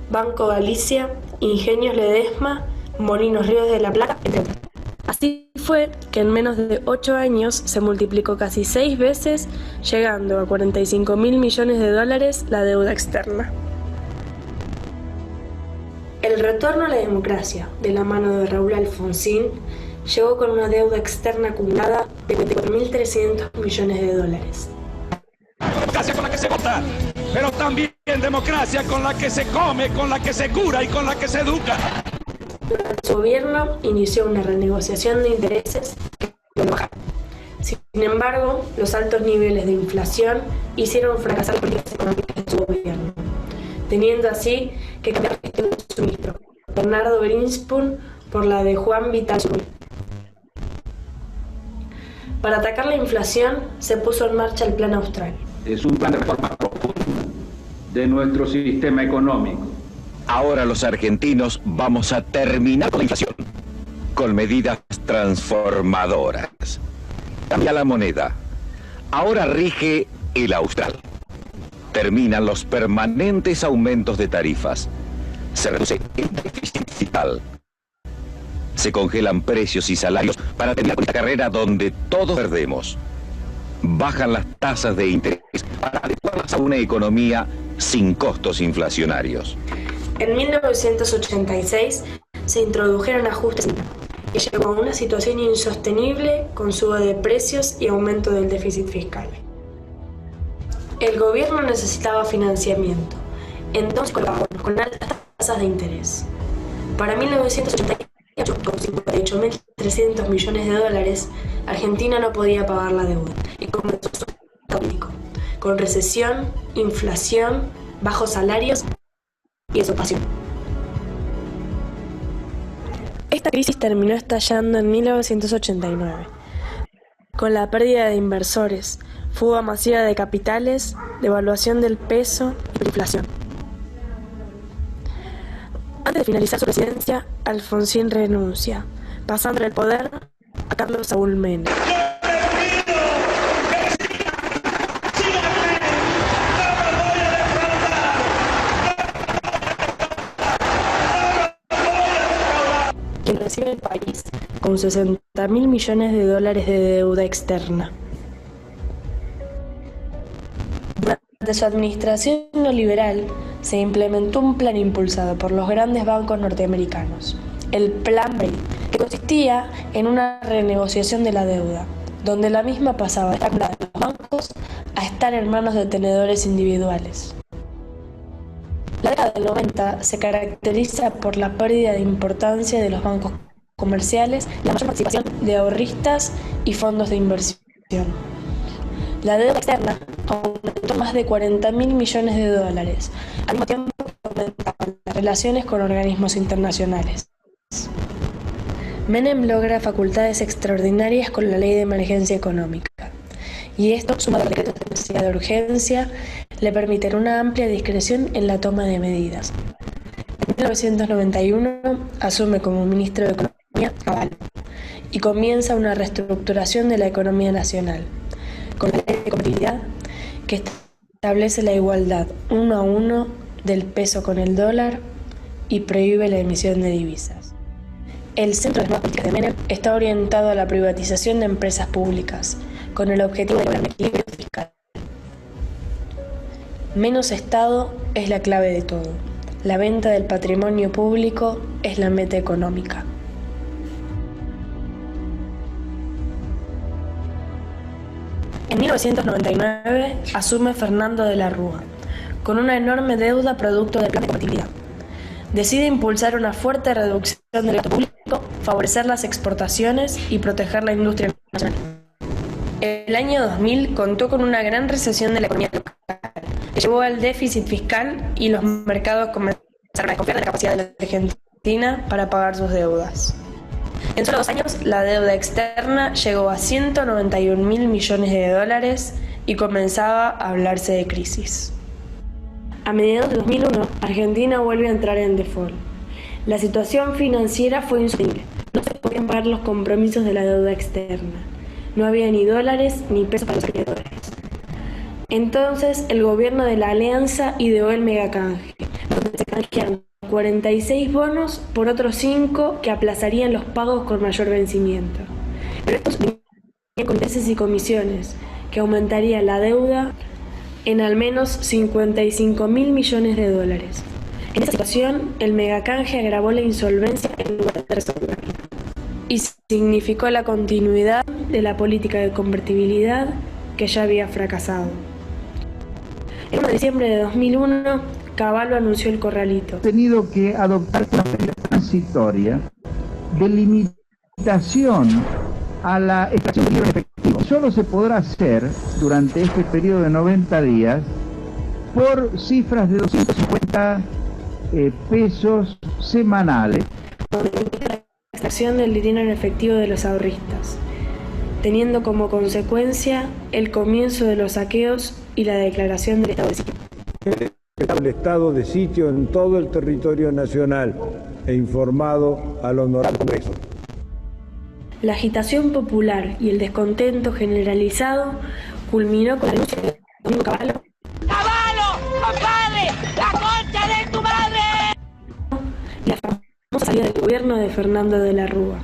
Banco Galicia, Ingenios Ledesma, Molinos Ríos de la Plata, entre otros. Así fue que en menos de 8 años se multiplicó casi 6 veces, llegando a $45.000 millones la deuda externa. El retorno a la democracia, de la mano de Raúl Alfonsín, llegó con una deuda externa acumulada de $24.300 millones. Democracia con la que se vota, pero también democracia con la que se come, con la que se cura y con la que se educa. Durante su gobierno inició una renegociación de intereses que pudo bajar. Sin embargo, los altos niveles de inflación hicieron fracasar las políticas económicas de su gobierno, teniendo así que cambiar la gestión de su ministro, Bernardo Greenspan, por la de Juan Vital Zurita. Para atacar la inflación, se puso en marcha el Plan Austral. Es un plan de reforma profundo de nuestro sistema económico. Ahora los argentinos vamos a terminar con la inflación, con medidas transformadoras. Cambia la moneda. Ahora rige el Austral. Terminan los permanentes aumentos de tarifas. Se reduce el déficit fiscal. Se congelan precios y salarios para terminar con esta carrera donde todos perdemos. Bajan las tasas de interés para adecuarlas a una economía sin costos inflacionarios. En 1986 se introdujeron ajustes que llegó a una situación insostenible con suba de precios y aumento del déficit fiscal. El gobierno necesitaba financiamiento, entonces colocaba bonos con altas tasas de interés. Para 1988, con $58.300 millones, Argentina no podía pagar la deuda y comenzó su caótico, con recesión, inflación, bajos salarios y desocupación. Esta crisis terminó estallando en 1989, con la pérdida de inversores, fuga masiva de capitales, devaluación del peso y inflación. Antes de finalizar su presidencia, Alfonsín renuncia, pasando el poder a Carlos Saúl Menem. Quien recibe el país con 60.000 millones de dólares de deuda externa. Durante su administración neoliberal se implementó un plan impulsado por los grandes bancos norteamericanos, el Plan Bail, que consistía en una renegociación de la deuda, donde la misma pasaba de estar en los bancos a estar en manos de tenedores individuales. La década del 90 se caracteriza por la pérdida de importancia de los bancos comerciales y la mayor participación de ahorristas y fondos de inversión. La deuda externa aumentó más de 40.000 millones de dólares, al mismo tiempo que aumentaban las relaciones con organismos internacionales. Menem logra facultades extraordinarias con la Ley de Emergencia Económica, y esto, sumado al decreto de necesidad de urgencia, le permite una amplia discreción en la toma de medidas. En 1991 asume como ministro de Economía Caballo y comienza una reestructuración de la economía nacional, con la ley de competitividad que establece la igualdad 1 a 1 del peso con el dólar y prohíbe la emisión de divisas. El centro de las nuevas políticas de Menem está orientado a la privatización de empresas públicas, con el objetivo de lograr un equilibrio fiscal. Menos Estado es la clave de todo. La venta del patrimonio público es la meta económica. En 1999 asume Fernando de la Rúa, con una enorme deuda producto del plan de competitividad. Decide impulsar una fuerte reducción del gasto público, favorecer las exportaciones y proteger la industria nacional. El año 2000 contó con una gran recesión de la economía local, que llevó al déficit fiscal y los mercados comenzaron a desconfiar de la capacidad de la Argentina para pagar sus deudas. En solo 2 años, la deuda externa llegó a 191.000 millones de dólares y comenzaba a hablarse de crisis. A mediados de 2001, Argentina vuelve a entrar en default. La situación financiera fue insostenible. No se podían pagar los compromisos de la deuda externa. No había ni dólares ni pesos para los acreedores. Entonces, el gobierno de la Alianza ideó el megacanje, donde se canjearon 46 bonos por otros 5 que aplazarían los pagos con mayor vencimiento. Pero estos venían con intereses y comisiones, que aumentaría la deuda en al menos 55.000 millones de dólares. En esta situación, el megacanje agravó la insolvencia en lugar de resolverla y significó la continuidad de la política de convertibilidad que ya había fracasado. El 1 de diciembre de 2001, Caballo anunció el corralito. Ha tenido que adoptar una medida transitoria de limitación a la extracción de dinero en efectivo. Solo se podrá hacer durante este periodo de 90 días por cifras de 250 pesos semanales. La extracción del dinero en efectivo de los ahorristas, teniendo como consecuencia el comienzo de los saqueos y la declaración del estado de sitio. El estado de sitio en todo el territorio nacional e informado al Honorable Congreso. La agitación popular y el descontento generalizado culminó con la denuncia de Domingo Caballo. ¡Caballo! ¡Compadre! ¡La concha de tu madre! La famosa salida del gobierno de Fernando de la Rúa.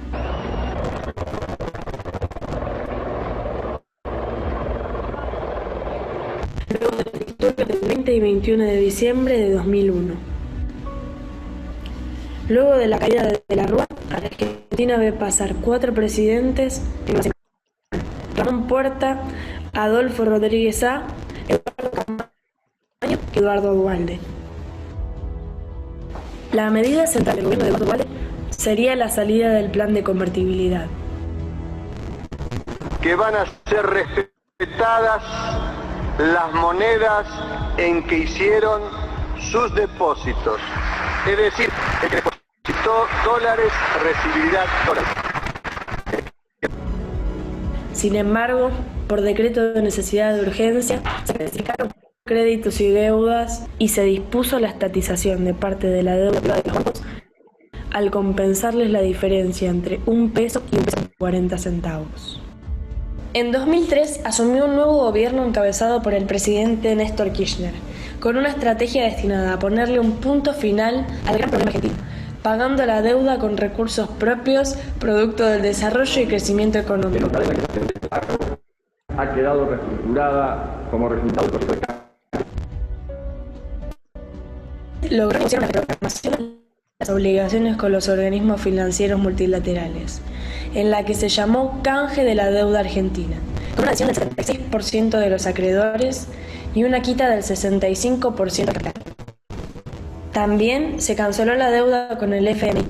Luego del disturbio del 20 y 21 de diciembre de 2001. Luego de la caída de la Rúa, Argentina ve pasar 4 presidentes en la semana: Ramón Puerta, Adolfo Rodríguez A, Eduardo Camaño y Eduardo Duhalde. La medida central del gobierno de Eduardo Duhalde sería la salida del plan de convertibilidad. Que van a ser respetadas las monedas en que hicieron sus depósitos. Es decir, el que depositó dólares recibirá dólares. Sin embargo, por decreto de necesidad de urgencia, se especificaron créditos y deudas y se dispuso la estatización de parte de la deuda de los bancos al compensarles la diferencia entre 1 peso y 1 peso. 40 centavos. En 2003 asumió un nuevo gobierno encabezado por el presidente Néstor Kirchner, con una estrategia destinada a ponerle un punto final al gran problema argentino, pagando la deuda con recursos propios, producto del desarrollo y crecimiento económico. Ha quedado reestructurada como resultado del proceso de cambio. Logró iniciar una reprogramación de las obligaciones con los organismos financieros multilaterales, en la que se llamó canje de la deuda argentina, con una adhesión del 76% de los acreedores y una quita del 65% del capital. También se canceló la deuda con el FMI,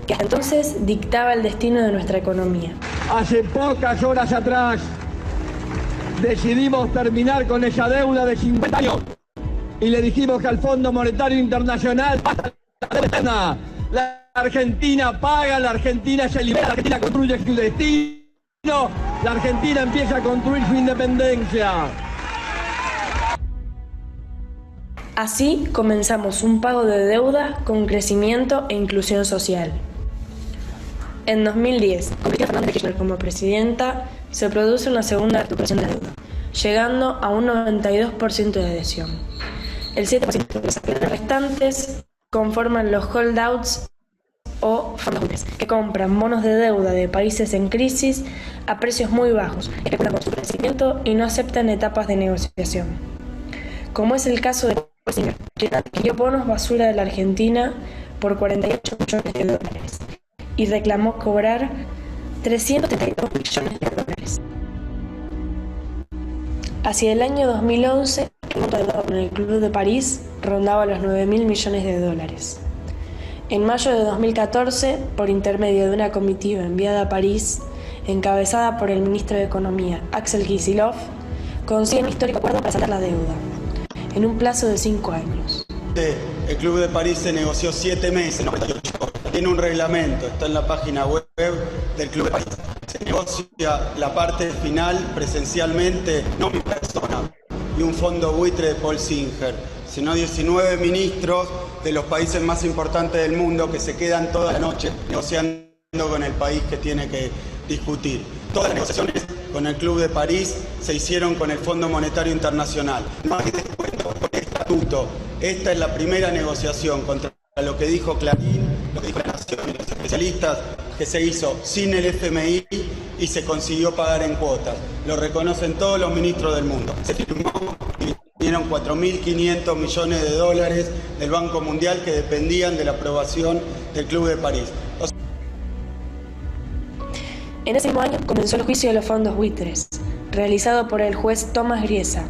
que hasta entonces dictaba el destino de nuestra economía. Hace pocas horas atrás decidimos terminar con esa deuda de 50 años y le dijimos que al Fondo Monetario Internacional la Argentina paga, la Argentina se libera, la Argentina construye su destino, la Argentina empieza a construir su independencia. Así comenzamos un pago de deuda con crecimiento e inclusión social. En 2010, con Cristina Fernández de Kirchner como presidenta, se produce una segunda recuperación de la deuda, llegando a un 92% de adhesión. El 7% de los acreedores restantes conforman los holdouts o fondos buitres, que compran bonos de deuda de países en crisis a precios muy bajos, especulan con su crecimiento y no aceptan etapas de negociación. Como es el caso de Singer, que adquirió bonos basura de la Argentina por 48 millones de dólares y reclamó cobrar 332 millones de dólares. Hacia el año 2011, el monto deudado con el Club de París rondaba los 9.000 millones de dólares. En mayo de 2014, por intermedio de una comitiva enviada a París, encabezada por el ministro de Economía, Axel Kicillof, consiguen un histórico acuerdo para saldar la deuda, en un plazo de 5 años. El Club de París se negoció 7 meses, 98. Tiene un reglamento, está en la página web del Club de París. Se negocia la parte final presencialmente, no mi persona, y un fondo buitre de Paul Singer, sino 19 ministros de los países más importantes del mundo que se quedan toda la noche negociando con el país que tiene que discutir. Todas las negociaciones con el Club de París se hicieron con el Fondo Monetario Internacional. No hay descuento con el estatuto. Esta es la primera negociación contra lo que dijo Clarín, lo que dijo la Nación y los especialistas, que se hizo sin el FMI y se consiguió pagar en cuotas. Lo reconocen todos los ministros del mundo. Se firmó y vinieron 4.500 millones de dólares del Banco Mundial que dependían de la aprobación del Club de París. En ese mismo año comenzó el juicio de los fondos buitres, realizado por el juez Tomás Griesa,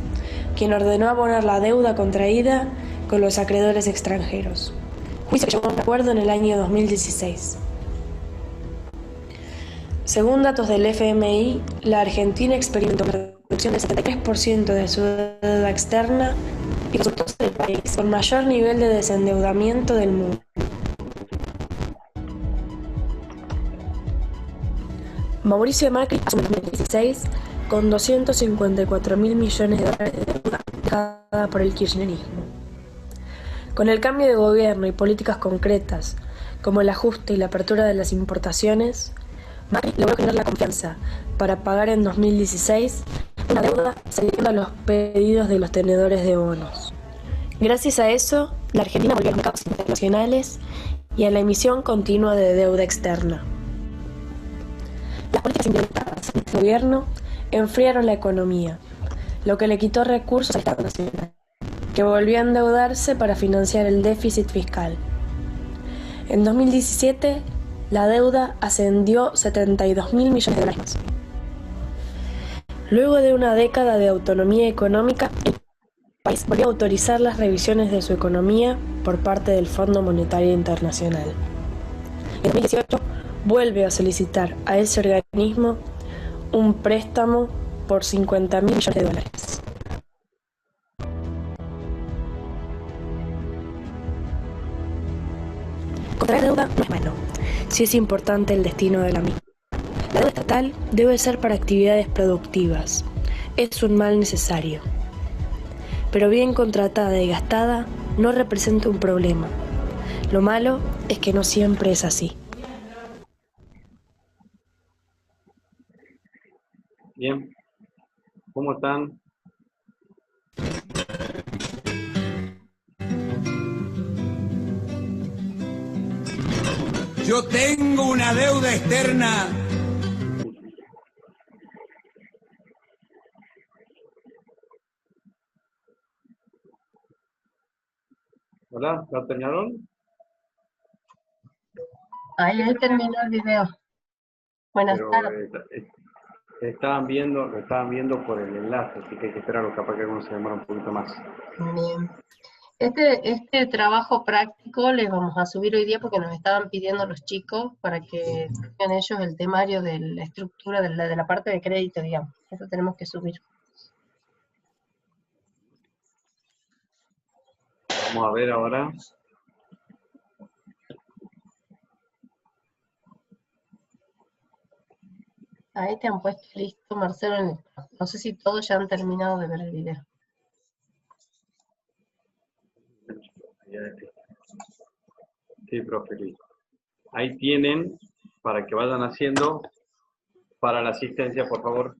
quien ordenó abonar la deuda contraída con los acreedores extranjeros. Juicio que llegó a un acuerdo en el año 2016. Según datos del FMI, la Argentina experimentó una reducción del 73% de su deuda externa y resultó ser el país con mayor nivel de desendeudamiento del mundo. Mauricio Macri asume en 2016 con 254.000 millones de dólares de deuda dejada por el kirchnerismo. Con el cambio de gobierno y políticas concretas, como el ajuste y la apertura de las importaciones, Macri logró generar la confianza para pagar en 2016 una deuda cediendo a los pedidos de los tenedores de bonos. Gracias a eso, la Argentina volvió a los mercados internacionales y a la emisión continua de deuda externa. Las políticas implementadas en este gobierno enfriaron la economía, lo que le quitó recursos al Estado Nacional, que volvió a endeudarse para financiar el déficit fiscal. En 2017, la deuda ascendió 72.000 millones de dólares más. Luego de una década de autonomía económica, el país volvió a autorizar las revisiones de su economía por parte del Fondo Monetario Internacional. En 2018, vuelve a solicitar a ese organismo un préstamo por 50.000 millones de dólares. Contraer deuda no es malo, si es importante el destino de la misma. La deuda estatal debe ser para actividades productivas, es un mal necesario. Pero bien contratada y gastada no representa un problema. Lo malo es que no siempre es así. Bien. ¿Cómo están? Yo tengo una deuda externa. Hola, ¿ya terminaron? Ahí terminó el video. Buenas Pero tardes. lo estaban viendo por el enlace, así que hay que esperarlo, capaz que algunos se demora un poquito más. Bien. Este trabajo práctico le vamos a subir hoy día porque nos estaban pidiendo los chicos para que tengan ellos el temario de la estructura de la parte de crédito, digamos. Eso tenemos que subir. Vamos a ver ahora. Ahí te han puesto listo, Marcelo. No sé si todos ya han terminado de ver el video. Sí, profe. Ahí tienen, para que vayan haciendo, para la asistencia, por favor.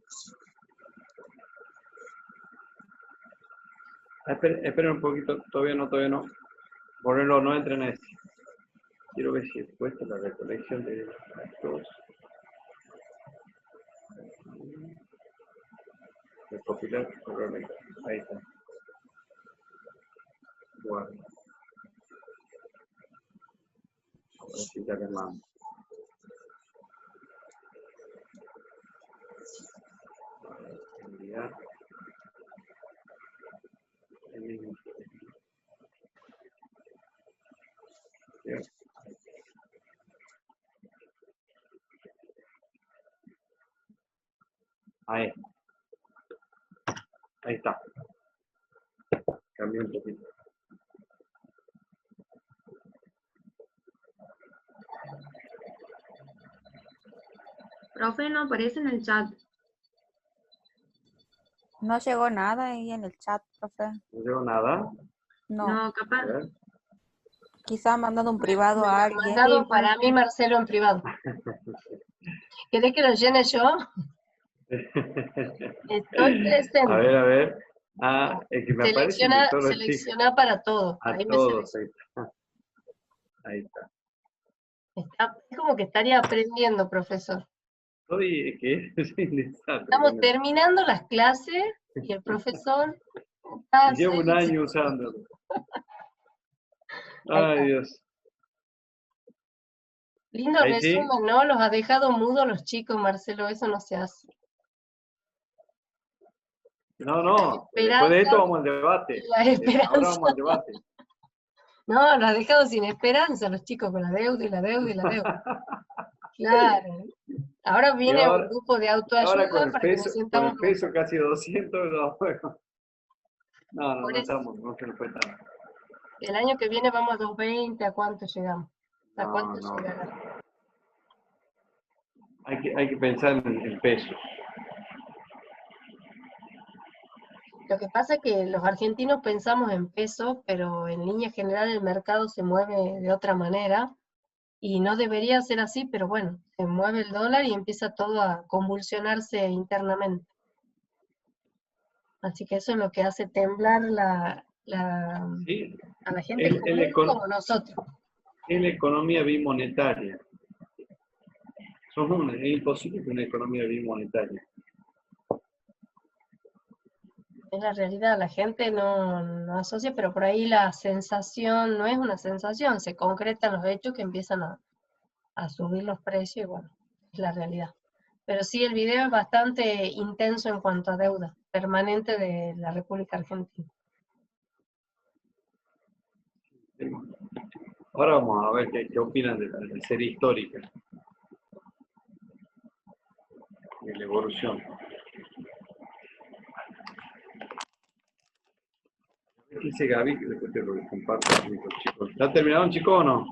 Esperen un poquito, todavía no. Ponerlo, no entren a ese. Quiero ver si después de la recolección de datos. Recopilar, ahí está. Bueno. A ver si ya armamos. Enviar. El mismo. Bien. Ahí. Ahí está. Cambié un poquito. Profe, no aparece en el chat. No llegó nada ahí en el chat, profe. ¿No llegó nada? No. No, capaz. Quizá mandando un privado a alguien. Mandado para mí, Marcelo, en privado. ¿Querés que lo llene yo? Estoy presente. A ver. Ah, es que me aparece que todos los chicos. Selecciona para todo. A Ahí me todos, selecciona. ahí está. Es como que estaría aprendiendo, profesor. Estoy, que es indesastre. Estamos terminando las clases y el profesor está Llevo un año usándolo. Ay, Dios. Lindo Ahí sí. resumen, ¿no? Los ha dejado mudos los chicos, Marcelo, eso no se hace. No. Después de esto vamos al debate. La esperanza. Ahora vamos al debate. No, los ha dejado sin esperanza los chicos con la deuda y la deuda y la deuda. Claro. Ahora viene un grupo de autoayuda ahora con el para peso, que nos sentamos. con el peso casi 200, no Por eso. estamos, no se nos fue tanto. El año que viene vamos a 220, ¿a cuánto llegamos? ¿A cuánto No. llegará? Hay que pensar en el peso. Lo que pasa es que los argentinos pensamos en pesos, pero en línea general el mercado se mueve de otra manera y no debería ser así, pero bueno, se mueve el dólar y empieza todo a convulsionarse internamente. Así que eso es lo que hace temblar a la gente común como nosotros. Es la economía bimonetaria. Es imposible que una economía bimonetaria. Es la realidad, la gente no asocia, pero por ahí la sensación no es una sensación, se concretan los hechos que empiezan a subir los precios y bueno, es la realidad. Pero sí, el video es bastante intenso en cuanto a deuda permanente de la República Argentina. Ahora vamos a ver qué opinan de la serie histórica. De la evolución. Dice Gaby, que después te lo comparto con los chicos. ¿Ya terminaron, chicos, o no?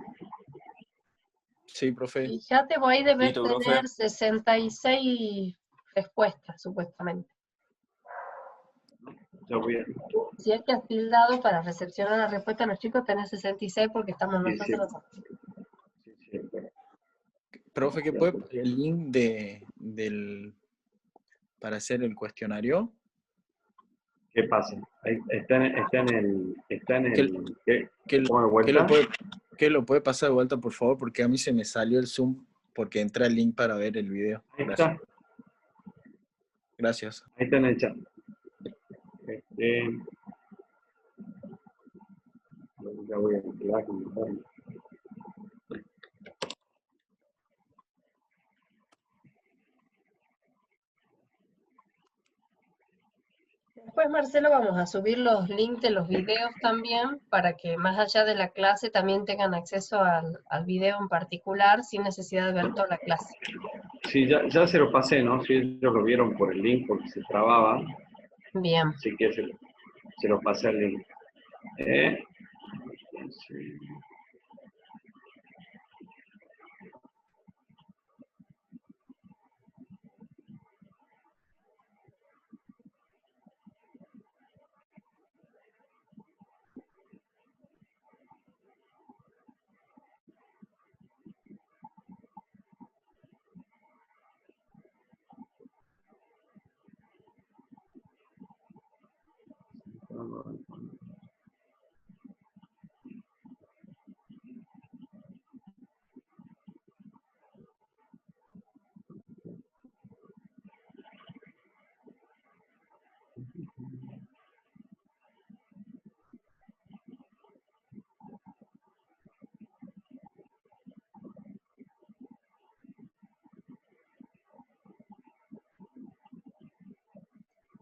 Sí, profe. Y ya te voy a deber Listo, tener profe. 66 respuestas, supuestamente. Ya voy a... Si es que has tildado para recepcionar la respuesta a los chicos, tenés 66 porque estamos nosotros. Profe, ¿qué puede el link del para hacer el cuestionario. ¿Qué pasa? Ahí está en el... ¿Qué lo puede pasar de vuelta, por favor? Porque a mí se me salió el Zoom porque entré al link para ver el video. Ahí Gracias. está. Gracias. Ahí está en el chat. Ya voy a entrar. Después, Marcelo, vamos a subir los links de los videos también para que más allá de la clase también tengan acceso al video en particular sin necesidad de ver toda la clase. Sí, ya se lo pasé, ¿no? Sí, ellos lo vieron por el link porque se trababa. Bien. Así que se lo pasé el link. Sí.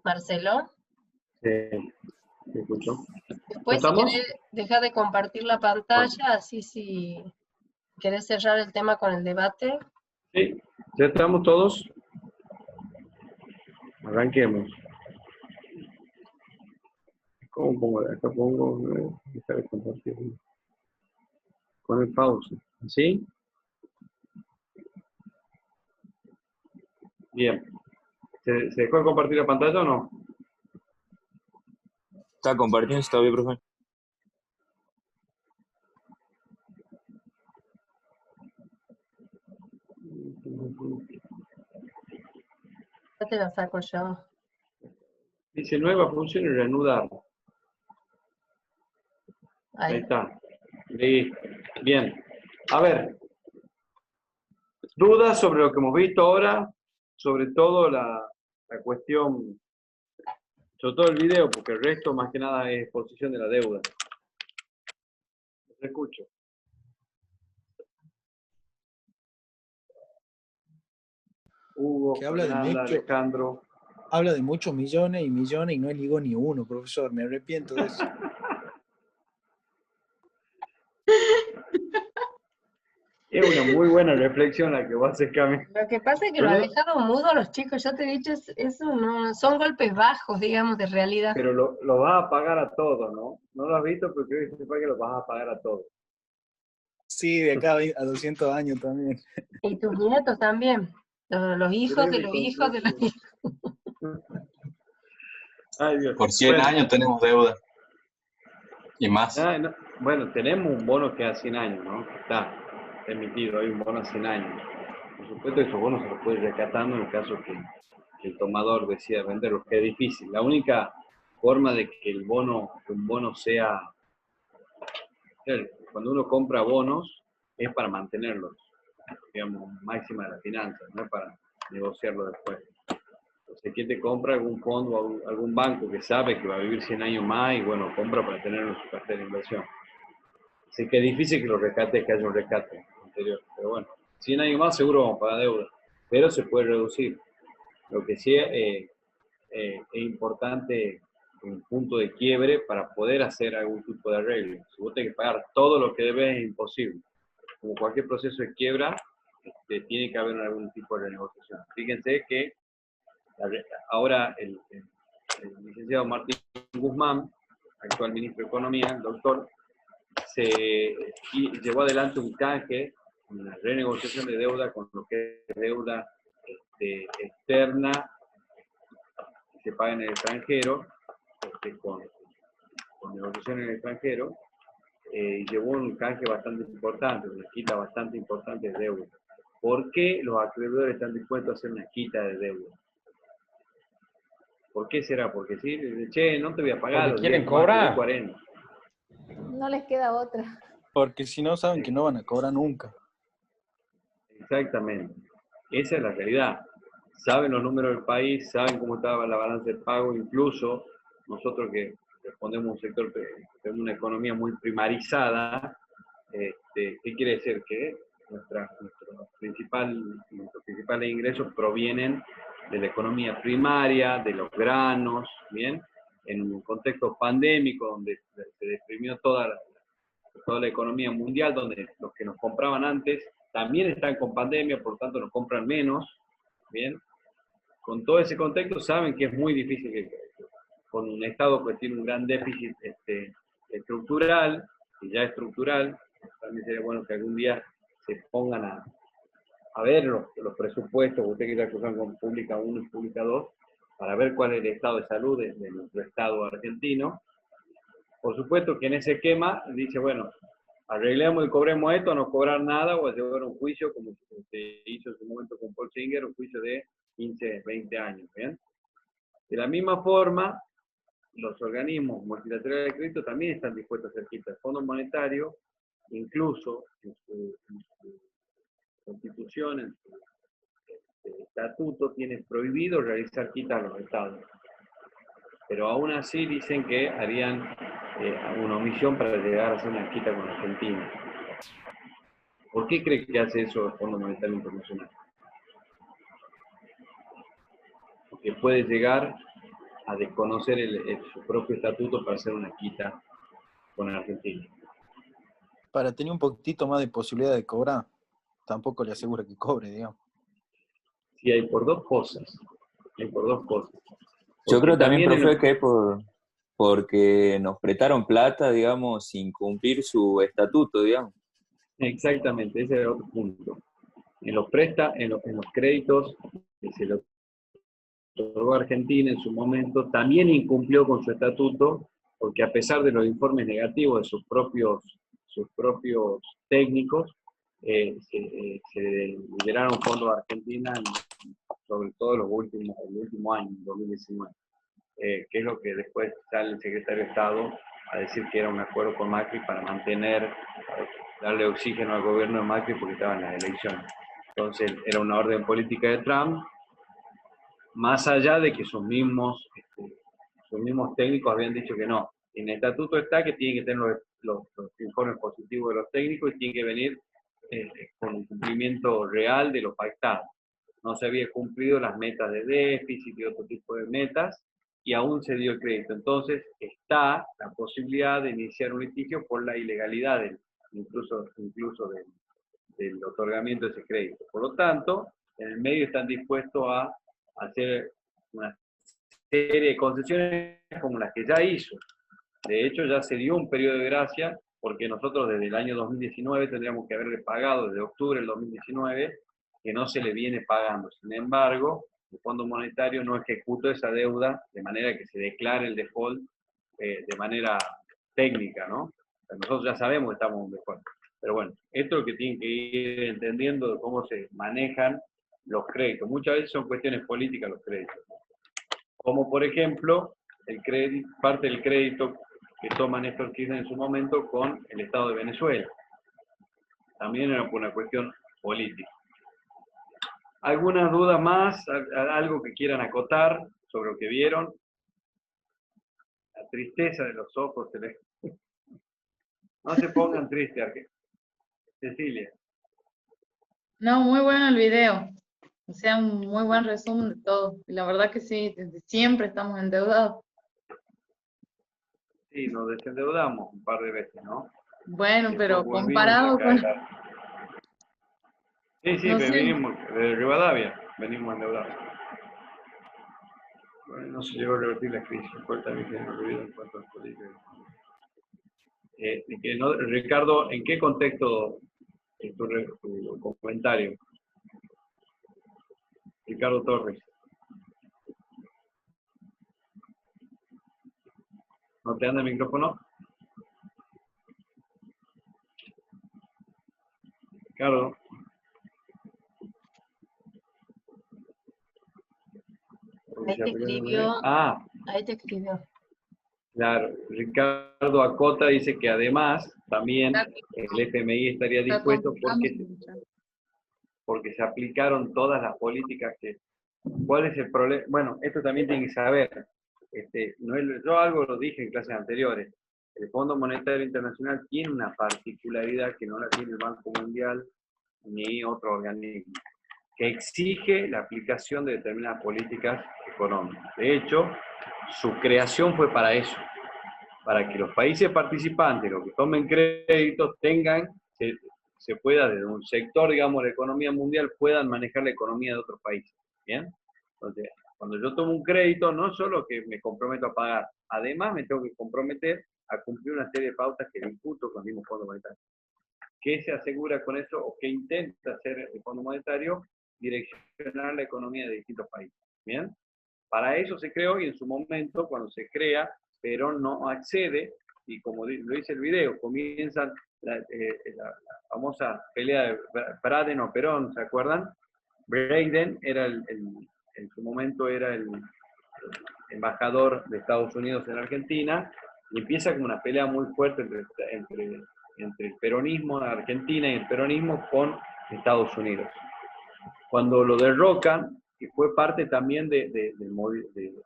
Marcelo. ¿Me escucho? Después, si querés, deja de compartir la pantalla, así si querés cerrar el tema con el debate. Sí, ya estamos todos. Arranquemos. ¿Cómo pongo? Acá pongo, dejar de compartir. Con el pause. ¿Así? Bien. ¿Se dejó de compartir la pantalla o no? Está compartiendo, está bien, profe. Ya te la saco yo. Dice nueva función y reanudar. Ahí está. Listo. Bien. A ver. ¿Dudas sobre lo que hemos visto ahora? Sobre todo la cuestión, sobre todo el video, porque el resto más que nada es exposición de la deuda. Los escucho. Hugo, Que habla Fernanda, Alejandro. Habla de muchos millones y millones y no ligó ni uno, profesor. Me arrepiento de eso. Es una muy buena reflexión la que vos haces, Cami. Lo que pasa es que lo ha dejado mudo a los chicos. Yo te he dicho, eso no son golpes bajos, digamos, de realidad. Pero lo vas a pagar a todos, ¿no? No lo has visto, pero creo que lo vas a pagar a todos. Sí, de acá a 200 años también. Y tus nietos también. Los hijos de los hijos de los hijos. Ay, Dios. Por 100 años tenemos deuda. Y más. No. Bueno, tenemos un bono que a 100 años, ¿no? Está emitido, hay un bono a 100 años. Por supuesto, esos bonos se los puede ir rescatando en el caso que el tomador decida venderlos, que es difícil. La única forma de que un bono sea... Cuando uno compra bonos, es para mantenerlos, digamos, máxima de las finanzas, no es para negociarlo después. Entonces, ¿quién te compra? Algún fondo o algún banco que sabe que va a vivir 100 años más y, bueno, compra para tenerlo en su cartera de inversión. Así que es difícil que lo rescate, que haya un rescate anterior. Pero bueno, 100 años más seguro vamos a pagar deuda, pero se puede reducir. Lo que sí es importante un punto de quiebre para poder hacer algún tipo de arreglo. Si vos tenés que pagar todo lo que debes, es imposible. Como cualquier proceso de quiebra, tiene que haber algún tipo de renegociación. Fíjense que ahora el licenciado Martín Guzmán, actual ministro de Economía, el doctor, llevó adelante un canje, una renegociación de deuda con lo que es deuda externa que se paga en el extranjero, con negociación en el extranjero, y llevó un canje bastante importante, una quita bastante importante de deuda. ¿Por qué los acreedores están dispuestos a hacer una quita de deuda? ¿Por qué será? Porque sí, che, no te voy a pagar. Porque quieren más, te doy cobrar. 40. No les queda otra. Porque si no saben que no van a cobrar nunca. Exactamente. Esa es la realidad. Saben los números del país, saben cómo estaba la balanza de pago, incluso nosotros que respondemos a un sector, tenemos una economía muy primarizada. ¿Qué quiere decir? Que nuestros principales ingresos provienen de la economía primaria, de los granos, ¿bien? En un contexto pandémico donde se deprimió toda la economía mundial, donde los que nos compraban antes también están con pandemia, por lo tanto nos compran menos, ¿bien? Con todo ese contexto saben que es muy difícil que con un Estado que tiene un gran déficit estructural, y ya estructural, también sería bueno que algún día se pongan a ver los presupuestos, usted que ya cruzan con Pública 1 y Pública 2, para ver cuál es el estado de salud de nuestro Estado argentino. Por supuesto que en ese esquema dice, bueno, arreglemos y cobremos esto, a no cobrar nada, o a llevar un juicio, como se hizo en su momento con Paul Singer, un juicio de 15, 20 años, ¿bien? De la misma forma, los organismos multilaterales de crédito también están dispuestos a hacer quitas. El Fondo Monetario, incluso en su constitución, en su estatuto, tiene prohibido realizar quitas a los estados. Pero aún así dicen que harían una omisión para llegar a hacer una quita con Argentina. ¿Por qué cree que hace eso el Fondo Monetario Internacional? Porque puede llegar a desconocer su propio estatuto para hacer una quita con Argentina. Para tener un poquitito más de posibilidad de cobrar, tampoco le asegura que cobre, digamos. Sí, hay por dos cosas. Yo creo también, profe, el... que es porque nos prestaron plata, digamos, sin cumplir su estatuto, digamos. Exactamente, ese es otro punto. En los créditos que se le otorgó a Argentina en su momento, también incumplió con su estatuto, porque a pesar de los informes negativos de sus propios técnicos, se liberaron fondos a Argentina, sobre todo el último año, 2019, que es lo que después sale el secretario de Estado a decir que era un acuerdo con Macri para darle oxígeno al gobierno de Macri porque estaba en las elecciones. Entonces era una orden política de Trump, más allá de que sus mismos técnicos habían dicho que no. En el estatuto está que tienen que tener los informes positivos de los técnicos y tienen que venir con un cumplimiento real de lo pactado. No se había cumplido las metas de déficit y otro tipo de metas, y aún se dio el crédito. Entonces está la posibilidad de iniciar un litigio por la ilegalidad incluso del otorgamiento de ese crédito. Por lo tanto, en el medio están dispuestos a hacer una serie de concesiones como las que ya hizo. De hecho, ya se dio un periodo de gracia, porque nosotros desde el año 2019 tendríamos que haberle pagado desde octubre del 2019, que no se le viene pagando. Sin embargo, el Fondo Monetario no ejecutó esa deuda de manera que se declare el default de manera técnica, ¿no? O sea, nosotros ya sabemos que estamos en default. Pero bueno, esto es lo que tienen que ir entendiendo de cómo se manejan los créditos. Muchas veces son cuestiones políticas los créditos. Como por ejemplo, parte del crédito que toma Néstor Kirchner en su momento con el Estado de Venezuela. También era por una cuestión política. ¿Algunas dudas más? ¿Algo que quieran acotar sobre lo que vieron? La tristeza de los ojos. No se pongan tristes, Cecilia. No, muy bueno el video. O sea, un muy buen resumen de todo. Y la verdad que sí, desde siempre estamos endeudados. Sí, nos desendeudamos un par de veces, ¿no? Bueno, pero volvimos comparado a con... Sí, No sé. venimos de Rivadavia, venimos endeudados. Bueno, no se llegó a revertir la crisis, fue también que hemos vivido en cuanto a políticas. Ricardo, ¿en qué contexto es tu comentario? Ricardo Torres. ¿No te anda el micrófono? Ricardo. se te aplicaron escribió. Ah, Ahí te escribió. claro. Ricardo Acota dice que además también el FMI estaría dispuesto porque se aplicaron todas las políticas que... ¿Cuál es el problema? Bueno, esto también tiene que saber. Yo algo lo dije en clases anteriores. El Fondo Monetario Internacional tiene una particularidad que no la tiene el Banco Mundial ni otro organismo, que exige la aplicación de determinadas políticas económicas. De hecho, su creación fue para eso, para que los países participantes, los que tomen créditos, se pueda, desde un sector, digamos, de la economía mundial, puedan manejar la economía de otros países. ¿Bien? Entonces, cuando yo tomo un crédito, no solo que me comprometo a pagar, además me tengo que comprometer a cumplir una serie de pautas que discuto con el mismo Fondo Monetario. ¿Qué se asegura con eso o qué intenta hacer el Fondo Monetario? Direccionar la economía de distintos países. ¿Bien? Para eso se creó y en su momento, cuando se crea, Perón no accede y como lo dice el video, comienzan la famosa pelea de Braden o Perón, ¿se acuerdan? Braden era en su momento era el embajador de Estados Unidos en Argentina y empieza como una pelea muy fuerte entre el peronismo de Argentina y el peronismo con Estados Unidos. Cuando lo derrocan, y fue parte también de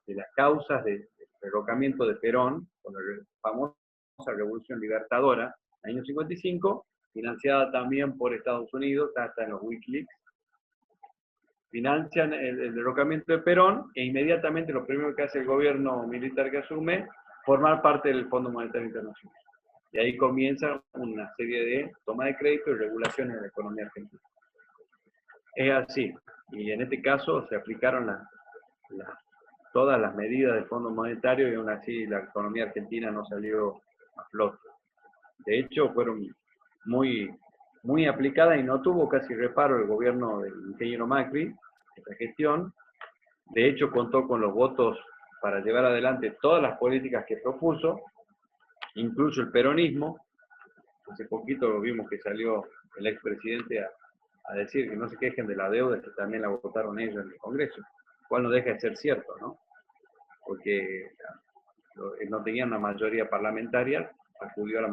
las causas del derrocamiento de Perón, con la famosa Revolución Libertadora, en el año 55, financiada también por Estados Unidos, hasta en los Wikileaks, financian el derrocamiento de Perón e inmediatamente lo primero que hace el gobierno militar que asume, formar parte del Fondo Monetario Internacional. Y ahí comienza una serie de toma de crédito y regulaciones de la economía argentina. Es así, y en este caso se aplicaron todas las medidas del Fondo Monetario y aún así la economía argentina no salió a flote. De hecho, fueron muy aplicadas y no tuvo casi reparo el gobierno del ingeniero Macri, esta gestión. De hecho, contó con los votos para llevar adelante todas las políticas que propuso, incluso el peronismo. Hace poquito lo vimos que salió el expresidente a decir que no se quejen de la deuda, que también la votaron ellos en el Congreso, cual no deja de ser cierto, ¿no? Porque no tenían una mayoría parlamentaria, llegó a la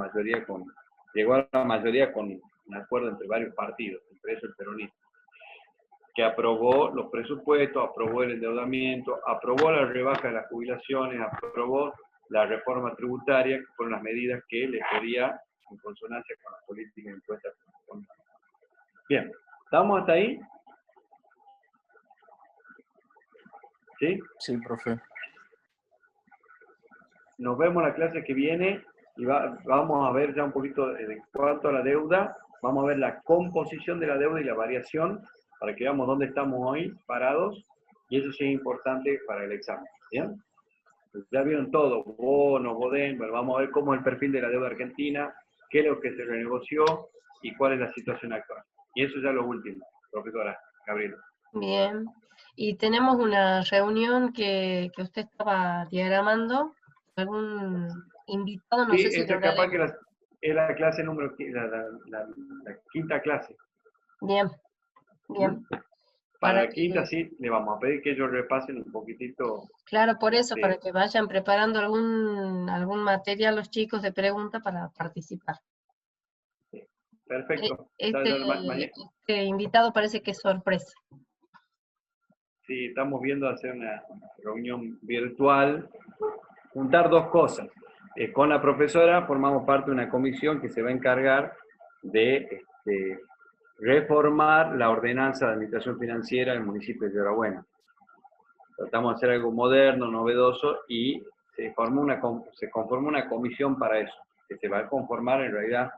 mayoría con un acuerdo entre varios partidos, entre eso el peronismo, que aprobó los presupuestos, aprobó el endeudamiento, aprobó la rebaja de las jubilaciones, aprobó la reforma tributaria, que fueron las medidas que le pedía en consonancia con la política impuesta. Bien, ¿estamos hasta ahí? ¿Sí? Sí, profe. Nos vemos la clase que viene y vamos a ver ya un poquito en cuanto a la deuda. Vamos a ver la composición de la deuda y la variación para que veamos dónde estamos hoy parados. Y eso sí es importante para el examen. ¿Bien? Pues ya vieron todo, bonos, bodem, pero vamos a ver cómo es el perfil de la deuda argentina, qué es lo que se renegoció y cuál es la situación actual. Y eso ya es lo último, profesora Gabriela. Bien. Y tenemos una reunión que usted estaba diagramando. ¿Algún invitado? No Sí, sé si esta capaz que es la clase número, la quinta clase. Bien, bien. Para la quinta sí, le vamos a pedir que ellos repasen un poquitito. Claro, por eso, para que vayan preparando algún material los chicos de pregunta para participar. Sí. Perfecto. Este invitado parece que es sorpresa. Sí, estamos viendo hacer una reunión virtual, juntar dos cosas. Con la profesora formamos parte de una comisión que se va a encargar de reformar la ordenanza de administración financiera del municipio de Llorabuena. Tratamos de hacer algo moderno, novedoso, y se conformó una comisión para eso, que se va a conformar en realidad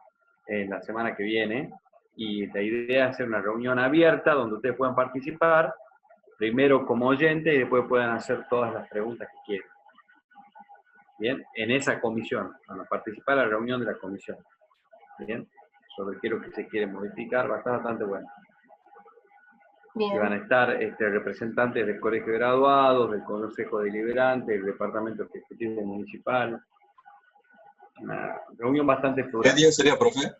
en la semana que viene, y la idea es hacer una reunión abierta donde ustedes puedan participar, primero como oyentes y después puedan hacer todas las preguntas que quieran. Bien, en esa comisión, van a participar en la reunión de la comisión. Bien, sobre qué es lo que se quiere modificar, va a estar bastante bueno. Bien. Y van a estar representantes del colegio de graduados, del consejo deliberante, del departamento ejecutivo municipal. Una reunión bastante plural. ¿Qué día sería, profe?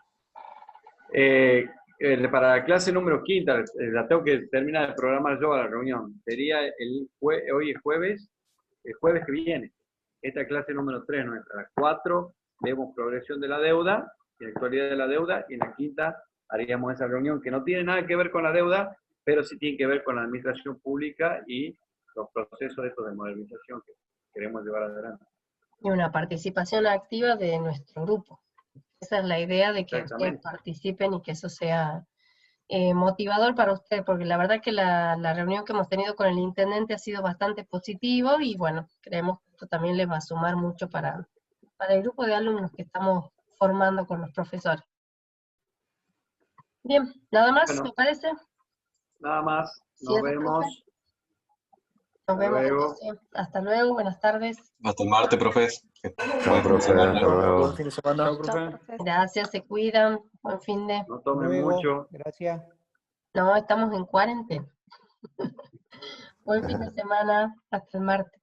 Para la clase número quinta, la tengo que terminar de programar yo a la reunión. Sería hoy es jueves, el jueves que viene. Esta clase número 3 nuestra. La 4 vemos progresión de la deuda, y actualidad de la deuda, y en la quinta haríamos esa reunión que no tiene nada que ver con la deuda, pero sí tiene que ver con la administración pública y los procesos estos de modernización que queremos llevar adelante. Y una participación activa de nuestro grupo. Esa es la idea, de que ustedes participen y que eso sea motivador para ustedes, porque la verdad que la reunión que hemos tenido con el intendente ha sido bastante positivo y bueno, creemos que esto también les va a sumar mucho para el grupo de alumnos que estamos formando con los profesores. Bien, ¿nada más, bueno, me parece? Nada más, nos vemos. Nos vemos luego. entonces. Hasta luego, buenas tardes. Hasta el martes, profes. Chao, profe. Hasta luego. Buen fin de semana. Chao, profe. Gracias, se cuidan. Buen fin de... No tomen mucho. Gracias. No, estamos en cuarentena. Buen fin de semana. Hasta el martes.